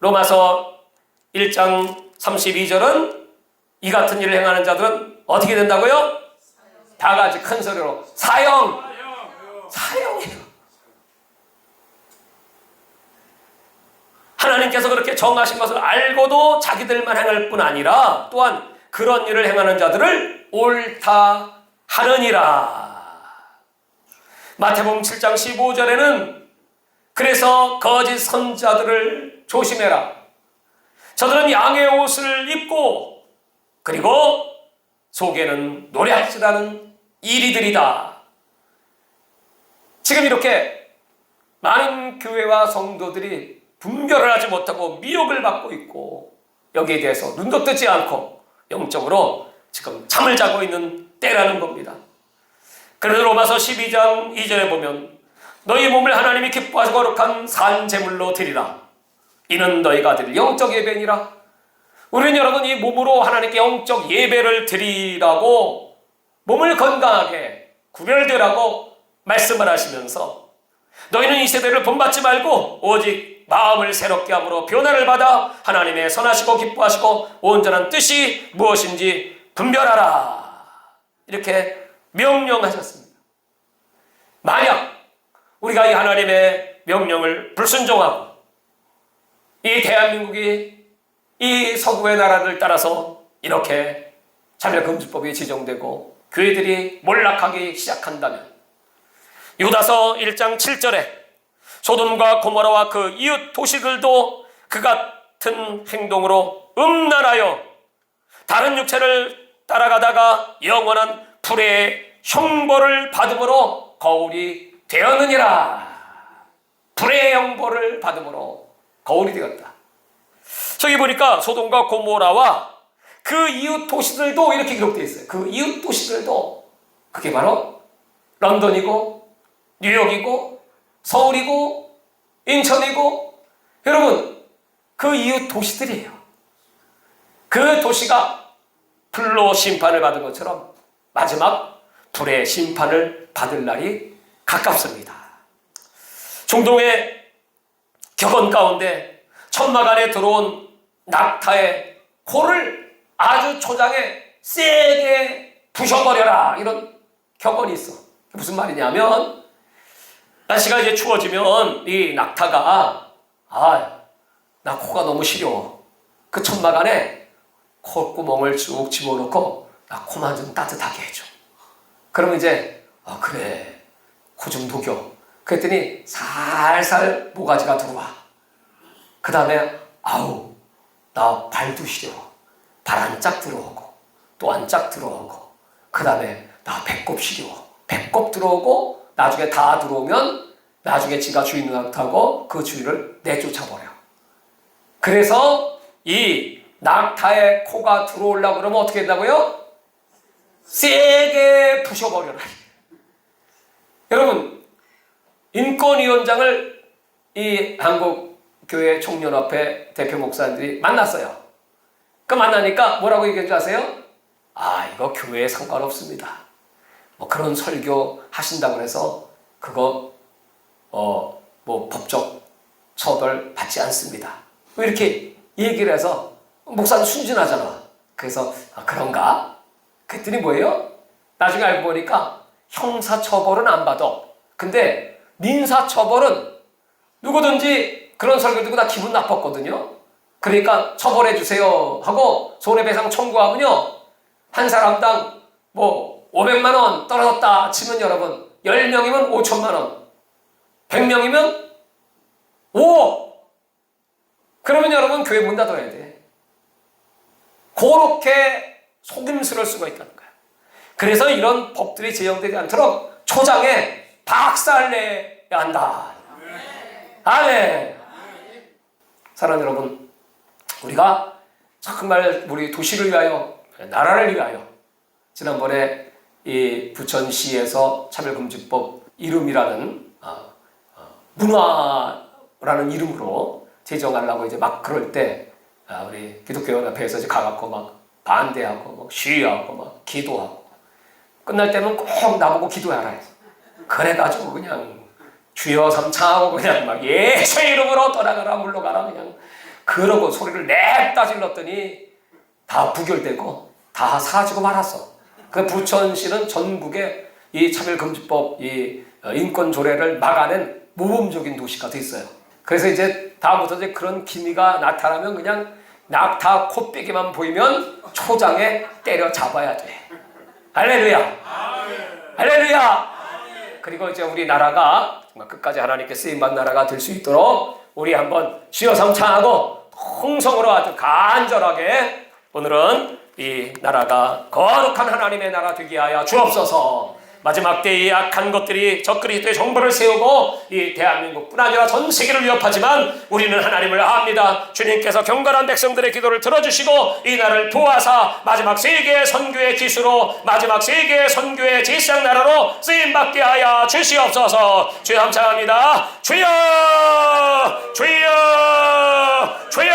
로마서 1장 32절은 이 같은 일을 행하는 자들은 어떻게 된다고요? 다 같이 큰 소리로 사형이에요. 하나님께서 그렇게 정하신 것을 알고도 자기들만 행할 뿐 아니라 또한 그런 일을 행하는 자들을 옳다 하느니라. 마태복음 7장 15절에는 그래서 거짓 선자들을 조심해라. 저들은 양의 옷을 입고 그리고 속에는 노략질하는 이리들이다. 지금 이렇게 많은 교회와 성도들이 분별을 하지 못하고 미혹을 받고 있고 여기에 대해서 눈도 뜨지 않고 영적으로 지금 잠을 자고 있는 때라는 겁니다. 그래서 로마서 12장 2절에 보면 너희 몸을 하나님이 기뻐하시고 거룩한 산 제물로 드리라. 이는 너희가 드릴 영적 예배니라. 우리는 여러분 이 몸으로 하나님께 영적 예배를 드리라고 몸을 건강하게 구별되라고 말씀을 하시면서 너희는 이 세대를 본받지 말고 오직 마음을 새롭게 함으로 변화를 받아 하나님의 선하시고 기뻐하시고 온전한 뜻이 무엇인지 분별하라. 이렇게 명령하셨습니다. 만약 우리가 이 하나님의 명령을 불순종하고 이 대한민국이 이 서구의 나라를 따라서 이렇게 차별금지법이 지정되고 교회들이 몰락하기 시작한다면 유다서 1장 7절에 소돔과 고모라와 그 이웃 도시들도 그 같은 행동으로 음란하여 다른 육체를 따라가다가 영원한 불의 형벌을 받음으로 거울이 되었느니라. 불의 형벌을 받음으로 거울이 되었다. 저기 보니까 소돔과 고모라와 그 이웃 도시들도 이렇게 기록되어 있어요. 그 이웃 도시들도 그게 바로 런던이고 뉴욕이고 서울이고 인천이고 여러분 그 이웃 도시들이에요. 그 도시가 불로 심판을 받은 것처럼 마지막 불의 심판을 받을 날이 가깝습니다. 중동의 격언 가운데 천막 안에 들어온 낙타의 코를 아주 초장에 세게 부셔버려라 이런 격언이 있어. 무슨 말이냐면 날씨가 이제 추워지면 이 낙타가 나 코가 너무 시려워. 그 천막 안에 콧구멍을 쭉 집어넣고 나 코만 좀 따뜻하게 해줘. 그러면 이제 그래 코 좀 녹여. 그랬더니 살살 모가지가 들어와. 그 다음에 나 발도 시려워. 발 한 짝 들어오고 또 한 짝 들어오고 그 다음에 나 배꼽 시려워. 배꼽 들어오고 나중에 다 들어오면 나중에 지가 주인 낙타고 그 주인을 내쫓아버려. 그래서 이 낙타의 코가 들어오려고 그러면 어떻게 된다고요? 세게 부셔버려라. 여러분 인권위원장을 이 한국교회 총연합회 대표 목사님들이 만났어요. 그 만나니까 뭐라고 얘기한 줄 아세요? 이거 교회에 상관없습니다. 뭐 그런 설교 하신다고 해서 그거 뭐 법적 처벌 받지 않습니다. 이렇게 얘기를 해서 목사는 순진하잖아. 그래서 그런가? 그랬더니 뭐예요? 나중에 알고 보니까 형사처벌은 안 받아. 근데 민사처벌은 누구든지 그런 설교 듣고 나 기분 나빴거든요. 그러니까 처벌해 주세요 하고 손해배상 청구하면요 한 사람당 뭐 500만 원 떨어졌다 치면 여러분 10명이면 5천만 원 100명이면 5억. 그러면 여러분 교회 문 닫아야 돼. 그렇게 속임수를 쓰고 있다는 거예요. 그래서 이런 법들이 제정되지 않도록 초장에 박살내야 한다. 아멘. 사랑하는 여러분, 우리가 정말 우리 도시를 위하여, 나라를 위하여 지난번에 이 부천시에서 차별금지법 이름이라는 문화라는 이름으로 제정하려고 이제 막 그럴 때 우리 기독교연합회에서 이제 가갖고 막 반대하고 막 시위하고 막 기도하고 끝날 때는 꼭 나보고 기도하라 해서 그래가지고 그냥 주여 삼창하고 그냥 막 예수의 이름으로 떠나가라 물러가라 그냥 그러고 소리를 냅다 질렀더니 다 부결되고 다 사라지고 말았어. 그 부천시는 전국에 이 차별금지법, 이 인권 조례를 막아낸 모범적인 도시가 됐어요. 그래서 이제 다음부터 이제 그런 기미가 나타나면 그냥 낙타 코빼기만 보이면 초장에 때려 잡아야 돼. 할렐루야. 할렐루야. 그리고 이제 우리나라가 정말 끝까지 하나님께 쓰임받는 나라가 될 수 있도록 우리 한번 주여 삼창하고 통성으로 아주 간절하게 오늘은 이 나라가 거룩한 하나님의 나라 되게 하여 주옵소서. 마지막 때에 악한 것들이 적그리스도의 정부를 세우고 이 대한민국뿐 아니라 전 세계를 위협하지만 우리는 하나님을 압니다. 주님께서 경건한 백성들의 기도를 들어주시고 이 나라를 도와서 마지막 세계의 선교의 기수로 마지막 세계의 선교의 제사장 나라로 쓰임받게 하여 주시옵소서. 주여 감사합니다. 주여 주여 주여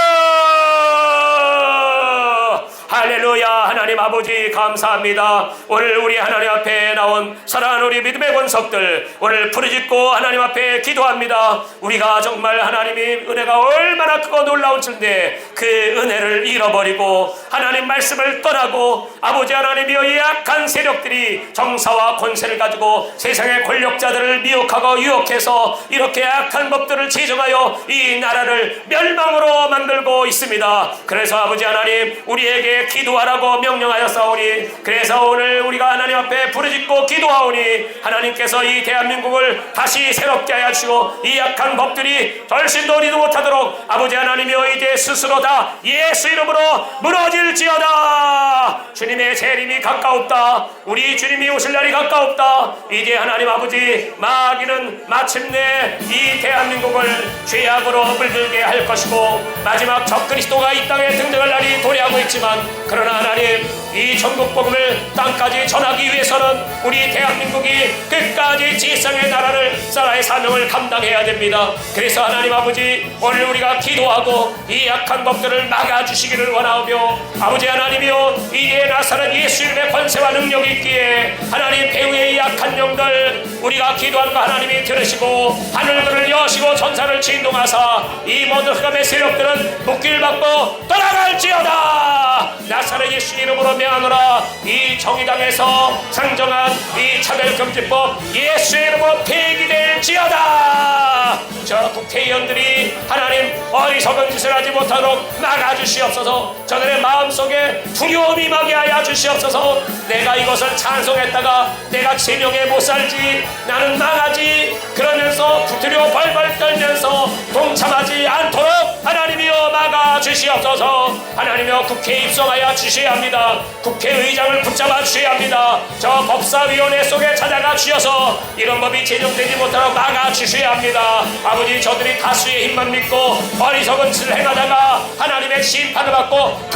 할렐루야. 하나님 아버지 감사합니다. 오늘 우리 하나님 앞에 나온 사랑하는 우리 믿음의 권석들 오늘 부르짖고 하나님 앞에 기도합니다. 우리가 정말 하나님의 은혜가 얼마나 크고 놀라운 줄인데 그 은혜를 잃어버리고 하나님 말씀을 떠나고 아버지 하나님이여 이 악한 세력들이 정사와 권세를 가지고 세상의 권력자들을 미혹하고 유혹해서 이렇게 악한 법들을 제정하여 이 나라를 멸망으로 만들고 있습니다. 그래서 아버지 하나님 우리에게 기도하라고 명령하였사오니 그래서 오늘 우리가 하나님 앞에 부르짖고 기도하오니 하나님께서 이 대한민국을 다시 새롭게 하여 주시고 이 약한 법들이 절신도 우리도 못하도록 아버지 하나님이여 이제 스스로 다 예수 이름으로 무너질지어다. 주님의 재림이 가까웠다. 우리 주님이 오실 날이 가까웠다. 이제 하나님 아버지 마귀는 마침내 이 대한민국을 죄악으로 물들게 할 것이고 마지막 적그리스도가 이 땅에 등장할 날이 도래하고 있지만 그러나 하나님 이 전국복음을 땅까지 전하기 위해서는 우리 대한민국이 끝까지 지상의 나라를 나라의 사명을 감당해야 됩니다. 그래서 하나님 아버지 오늘 우리가 기도하고 이 약한 법들을 막아주시기를 원하오며 아버지 하나님이여 이제 나사렛 예수 이름의 권세와 능력이 있기에 하나님 배후의 이 약한 영들 우리가 기도하는 거 하나님이 들으시고 하늘들을 여시고 전사를 진동하사 이 모든 흑암의 세력들은 묶일 받고 떠나갈지어다. 나사렛 예수 이름으로 명하노라. 이 정의당에서 상정한 이 차별금지법 예수 이름으로 폐기될지어다. 저 국회의원들이 하나님 어리석은 짓을 하지 못하도록 막아주시옵소서. 저들의 마음속에 두려움이 임하게 하여 주시옵소서. 내가 이것을 찬송했다가 내가 제명에 못 살지 나는 망하지 그러면서 두려워 벌벌 떨면서 동참하지 않도록 하나님이여 막아주시옵소서. 하나님이여 국회에 입성하여 주셔야 합니다. 국회의장을 붙잡아 주셔야 합니다. 저 법사위원회 속에 찾아가 주셔서 이런 법이 제정되지 못하도록 막아 주셔야 합니다. 아버지 저들이 다수의 힘만 믿고 어리석은 짓을 행하다가 하나님의 심판을 받고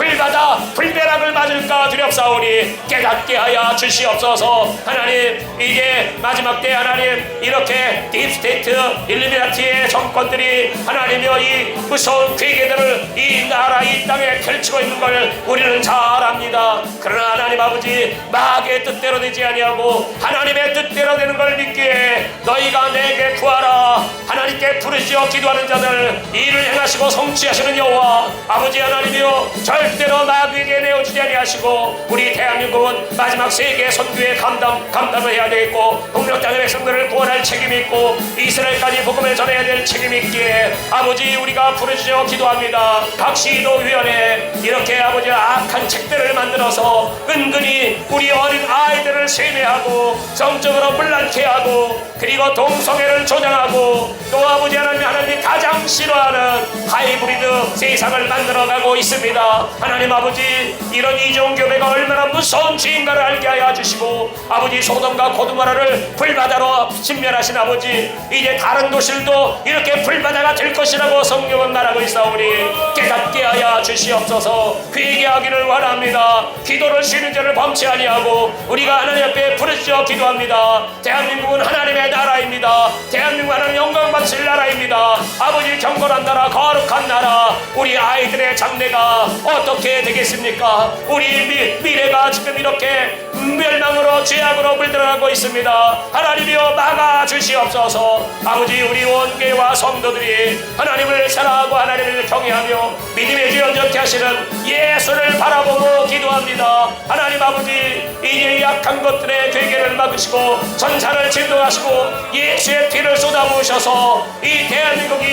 불벼락을 맞을까 두렵사오니 깨닫게 하여 주시옵소서. 하나님 이제 마지막 때 하나님 이렇게 딥스테이트 일루미나티의 정권들이 하나님이여 이 무서운 괴계들을 이 나라 이 땅에 펼치고 있는 걸 우리는 잘 압니다. 그러나 하나님 아버지 마귀의 뜻대로 되지 아니하고 하나님의 뜻대로 되는 걸 믿기에 너희가 내게 구하라. 하나님께 부르짖어 기도하는 자들 이를 행하시고 성취하시는 여호와 아버지 하나님이여 절대로 마귀에게 내어주지 아니하시고 우리 대한민국은 마지막 세계 선교의 감당을 해야 되겠고 북녘 땅의 백성들을 구원할 책임이 있고 이스라엘까지 복음을 전해야 될 책임이 있기에 아버지 우리가 부르짖어 기도합니다. 각시도위원회 이렇게 아버지 악한 책들을 만들어서 은근히 우리 어린 아이들을 세뇌하고 성적으로 물란케 하고 그리고 동성애를 조장하고 또 아버지 하나님이 가장 싫어하는 하이브리드 세상을 만들어가고 있습니다. 하나님 아버지, 이런 이종교회가 얼마나 무서운 죄인가를 알게 하여 주시고, 아버지 소돔과 고두마라를 불바다로 진멸하신 아버지, 이제 다른 도시들도 이렇게 불바다가 될 것이라고 성경은 말하고 있사오니 깨닫게 하여 주시옵소서. 회개하기를 원합니다. 기도를 쉬는 자를 범치 아니하고 우리가 하나님 앞에 부르짖어 기도합니다. 대한민국은 하나님의 나라입니다. 대한민국은 하나님 영광 받으실 나라입니다. 아버지, 경건한 나라, 거룩한 나라, 우리 아이들의 장래가 어떻게 되겠습니까? 우리 미래가 지금 이렇게 멸망으로 죄악으로 물들어가고 있습니다. 하나님이여 막아 주시옵소서. 아버지, 우리 원교회와 성도들이 하나님을 사랑하고 하나님을 경외하며 믿음의 주 연전케 하시는 예수를 바라보고 기도합니다. 하나님 아버지, 이제 약한 것들의 괴계를 막으시고 전사를 진동하시고 예수의 피를 쏟아부으셔서 이 대한민국이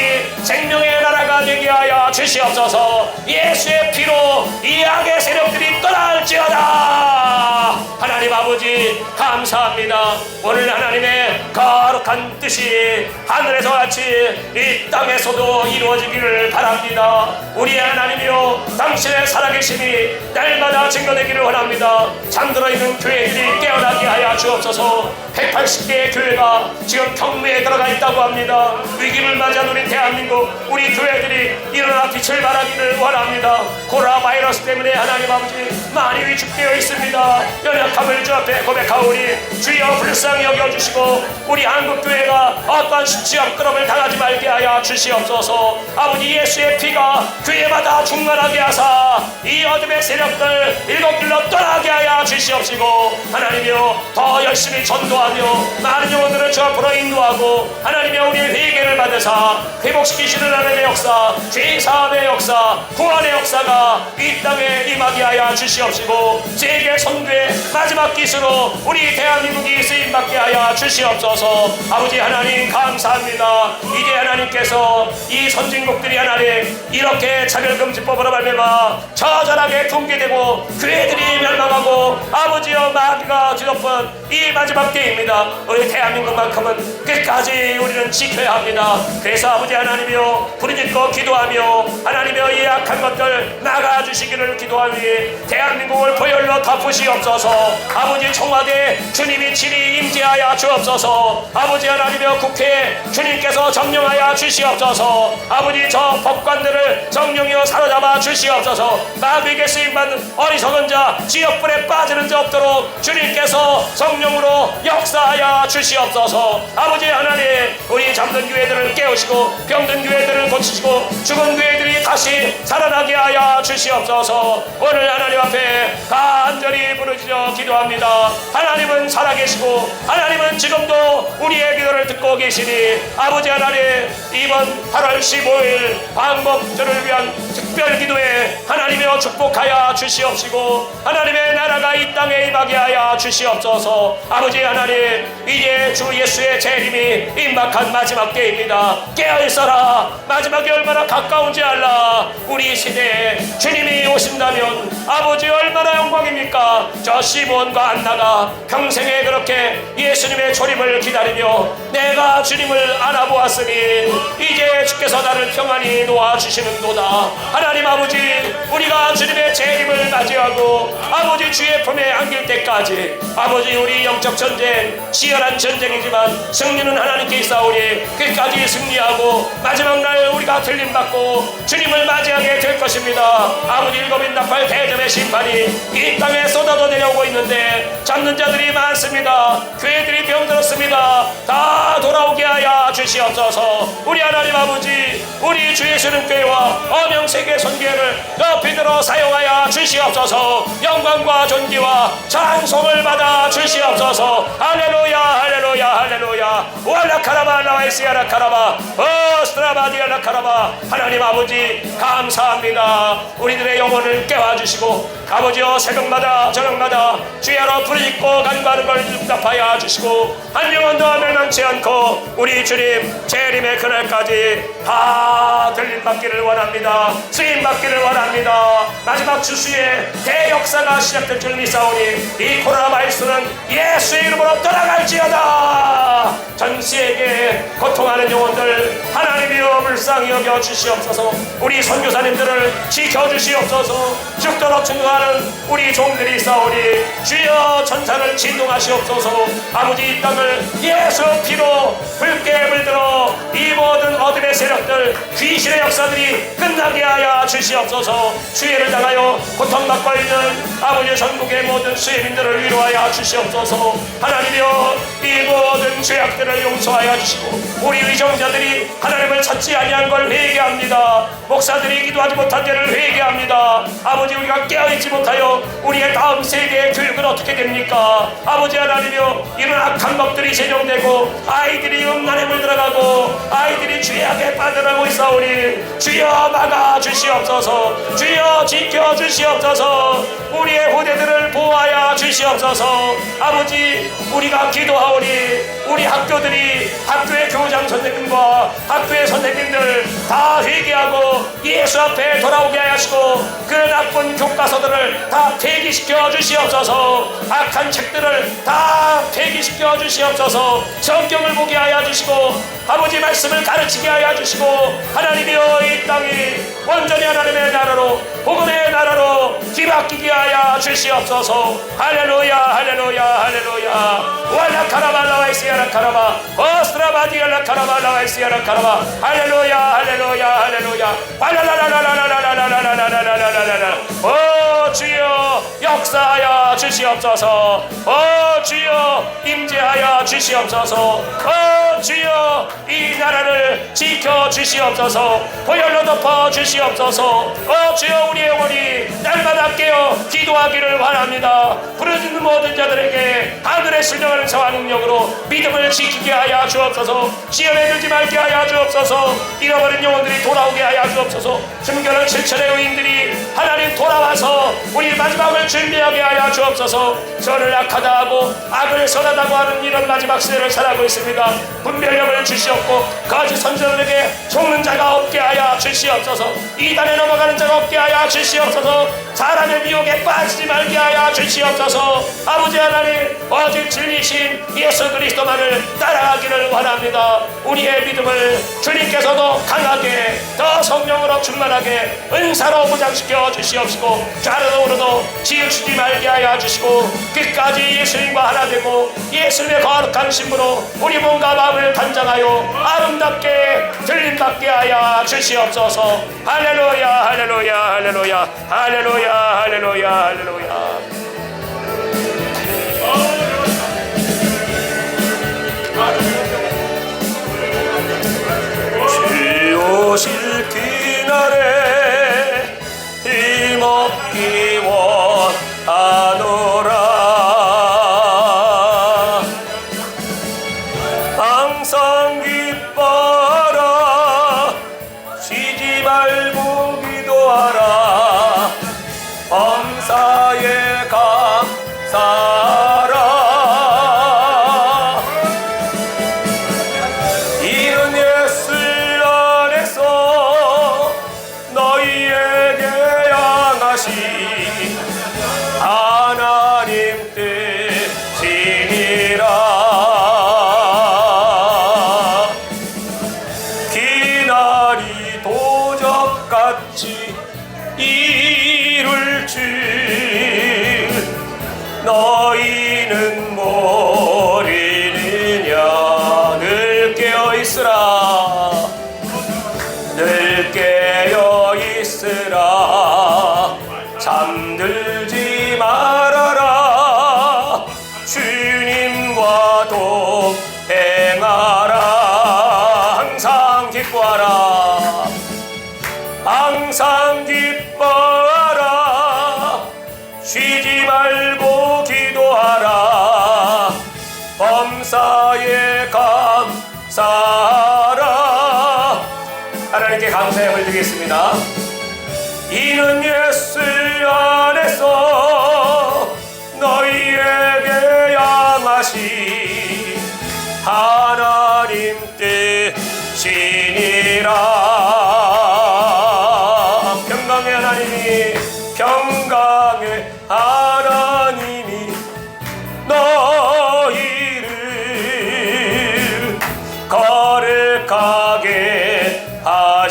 생명의 나라가 되게 하여 주시옵소서. 예수의 피로 이 악의 세력들이 떠날지어다. 하나님 아버지, 감사합니다. 오늘 하나님의 거룩한 뜻이 하늘에서 같이 이 땅에서도 이루어지기를 바랍니다. 우리 하나님이여, 당신의 살아계심이 날마다 증거되기를 원합니다. 잠들어 있는 교회들이 깨어나게 하여 주옵소서. 180개의 교회가 지금 경매에 들어가 있다고 합니다. 위기를 맞이한 우리 대한민국, 우리 교회들이 일어나 빛을 발하기를 원합니다. 코로나 바이러스 때문에 하나님 아버지 많이 위축되어 있습니다. 연약함을 주 앞에 고백하오니 주여 불쌍히 여겨주시고 우리 한국교회가 어떠한 지역드럼을 당하지 말게 하여 주시옵소서. 아버지, 예수의 피가 교회마다 충만하게 하사 이 어둠의 세력들 일곱 길로 떠나게 하여 주시옵시고, 하나님이여 더 열심히 전도하며 많은 영혼들을 주 앞으로 인도하고, 하나님이여 우리의 회개를 받으사 회복시키시는 하나님의 역사, 죄사함의 역사, 구원의 역사가 이 땅에 임하게 하여 주시옵시고, 세계 선교의 마지막 기수로 우리 대한민국이 쓰임받게 하여 주시옵소서. 아버지 하나님, 감사합니다. 이제 하나님께서 이 선진국들이 하나님 이렇게 차별금지법으로 말미암아 처절하게 붕괴되고 교회들이 멸망하고 아버지여 마귀가 뒤덮은 이 마지막 때입니다. 우리 대한민국만큼은 끝까지 우리는 지켜야 합니다. 그래서 아버지 하나님이여 부르짖고 기도하며 하나님이여 이 악한 것들 나가주시기를 기도하니 대한민국을 보혈로 덮으시옵소서. 아버지, 청와대 주님이 친히 임재하여 주옵소서. 아버지 하나님이여 국회 주님께서 정령하여 주시옵소서. 아버지, 저 법관들을 정령이여 사로잡아 주시옵소서. 마귀에게 쓰임받는 어리석은 자, 지역불에 빠지는 자 없도록 주님께서 성령으로 역사하여 주시옵소서. 아버지 하나님, 우리 잠든 교회들을 깨우시고 병든 교회들을 고치시고 죽은 교회들이 다시 살아나게 하여 주시옵소서. 오늘 하나님 앞에 간절히 부르짖어 기도합니다. 하나님은 살아계시고 하나님은 지금도 우리의 기도를 듣고 계시니 아버지 하나님, 이번 8월 15일 광복절을 위한 특별 기도에 하나님이여 축복하여 주시옵시고 하나님의 나라가 이 땅에 임하게 하여 주시옵소서. 아버지 하나님, 이제 주 예수의 재림이 임박한 마지막 때입니다. 깨어있어라. 마지막이 얼마나 가까운지 알라. 우리 시대에 주님이 오신다면 아버지 얼마나 영광입니까? 저 시몬과 안나가 평생에 그렇게 예수님의 조림을 기다리며 내가 주님을 안아보았으니 이제 주께서 나를 평안히 놓아주시는도다. 하나님 아버지, 우리가 주님의 재림을 맞이하고 아버지 주의 품에 안길 때까지 아버지 우리 영적 전쟁, 치열한 전쟁이지만 승리는 하나님께 있사오니 끝까지 승리하고 마지막 날 우리가 들림받고 주님을 맞이하게 될 것입니다. 아버지, 일곱인 나팔 대접의 심판이 이 땅에 쏟아져 내려오고 있는데 잡는 자들이 많습니다. 교회들이 병들었습니다. 다 돌아오게 하여 주시옵소서. 우리 하나님 아버지, 우리 주 예수님 교회와 어명세계 선교회를 높이 들어 사용하여 주시옵소서. 영광과 존귀와 찬송을 받아 주시옵소서. 할렐루야 할렐루야 할렐루야. 월라카라바 나와이시아라카라바 스트라바디아라카라바. 하나님 아버지, 감사합니다. 우리들의 영혼을 깨워주시고 아버지여 새벽마다 저녁마다 주야로 부르짖고 간구하는 걸 응답하여 주시고 한 영혼도 멸망치 않고 우리 주님 재림의 그날까지 다 들림받기를 원합니다. 쓰임받기를 원합니다. 마지막 주수의 대역사가 시작될 줄 믿사오니 이 코로나 바이러스는 예수의 이름으로 떠나갈지어다. 전 세계에 고통하는 영혼들 하나님이여 불쌍히 여겨 주시옵소서. 우리 선교사님들을 지켜주시옵소서. 죽도록 증거하는 우리 종들이 있사오니 주여 천사를 진동하시옵소서. 아버지 이 땅을 예수 피로 붉게 물들어 이 모든 어둠의 세력들 귀신의 역사들이 끝나게 하여 주시옵소서. 수혜를 당하여 고통받고 있는 아버지 전국의 모든 수혜민들을 위로하여 주시옵소서. 하나님이여 이 모든 죄악들을 용서하여 주시고 우리 의정자들이 하나님을 찾지 아니한 걸 회개합니다. 목사들이 기도하지 못한 죄를 회개합니다. 아버지 우리가 깨어있지 못하여 우리의 다음 세대의 교육은 어떻게 됩니까? 아버지 하나님이여 이런 악한 법들이 제정되고 아이들이 음란에 물들어가고 아이들이 죄악에 빠져나가고 있사오니 주여 막아주시옵소서. 주여 지켜주시옵소서. 우리의 후대들을 보호하여 주시옵소서. 아버지 우리가 기도하오니 우리 학교들이 학교의 교장 선생님과 학교의 선생님들 다 회개하고 예수 앞에 돌아오게 하시고 그 나쁜 교과서들을 다 폐기시켜 주시옵소서. 악한 책들을 다 폐기시켜 주시옵소서. 성경을 보게 하여 주시고 아버지 말씀을 가르치게 하여 주시고 하나님이여 이 땅이 완전히 하나님의 나라로 복음의 나라로 뒤바뀌게 하여 주시옵소서. 할렐루야 할렐루야 할렐루야. 왈라카라발라와이시아라카라바 어스트라바디알라카라발라와이시아라카라바 할렐루야 할렐루야 할렐루야. 발랄라라라라라라라라라라라라라. 오 주여 역사하여 주시옵소서. 오 주여 임재하여 주시옵소서. 오 주여 이 나라를 지켜 주시옵소서. 보혈로 덮어 주시옵소서. 오 주여 우리의 영혼이 날마다 깨어 기도하기를 바랍니다. 부르짖는 모든 자들에게 하늘의 신령한 성화 능력으로 믿음을 지키게 하여 주옵소서. 시험에 들지 말게 하여 주옵소서. 잃어버린 영혼들이 돌아오게 하여 주옵소서. 숨겨놓은 실천의 의인들이 하나님 돌아와서 우리 마지막을 준비하게 하여 주옵소서. 선을 악하다 하고 악을 선하다고 하는 이런 마지막 시대를 살아가고 있습니다. 분별력을 주시옵고 거짓 선지자들에게 속는 자가 없게 하여 주시옵소서. 이단에 넘어가는 자가 없게 하여 주시옵소서. 사람의 미혹에 빠지지 말게 하여 주시옵소서. 아버지 하나님 오직 진리신 예수 그리스도만을 따라가기를 원합니다. 우리의 믿음을 주님께서도 강하게 더 성령으로 충만하게 은사로 무장시켜 주시옵시고 좌로도 우로도 지으시지 말게 하여 주시고 끝까지 예수님과 하나 되고 예수님의 거룩한 신부로 우리 몸과 마음을 단장하여 아름답게 들림받게 하여 주시옵소서. 할렐루야 할렐루야 할렐루야 할렐루야 할렐루야 할렐루야. 주 오실 그날에 힘없기 원하노라. 항상 기뻐라. 쉬지 말고 기도하라. 범사에 감사하라. 이른 예수 안에서 너희에게 향하신 하나님 뜻이니라. 기날이 도적같이 이룰 줄 너희는 모르느냐. 늘 깨어있으라. 늘 깨어있으라. 잠들지 말아라. 주님과 동행하라. 항상 기뻐하라. 항상 기뻐하라. 쉬지 말고 기도하라. 범사에 감사하라. 하나님께 감사의 힘을 드리겠습니다. 이는 예수 안에서 너희에게 향하신 하나님 뜻이니라. 평강의 하나님이 평강의 하나님이 너희를 거룩하게 하시니라.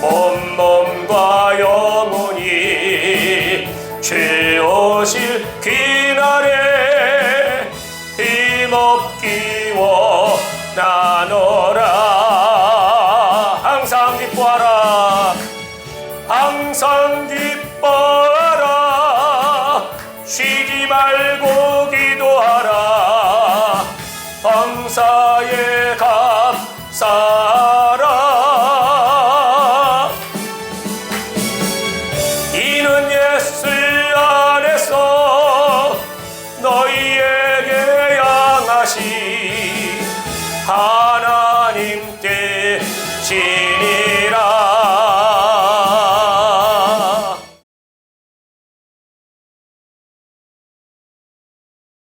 온몸과 영혼이 죄오실 그날에 힘없기 원하노라. 항상 기뻐하라. 항상 기뻐하라. 쉬지 말고 기도하라. 범사에 감사하라. 이는 예수 안에서 너희에게 향하신 하나님 뜻이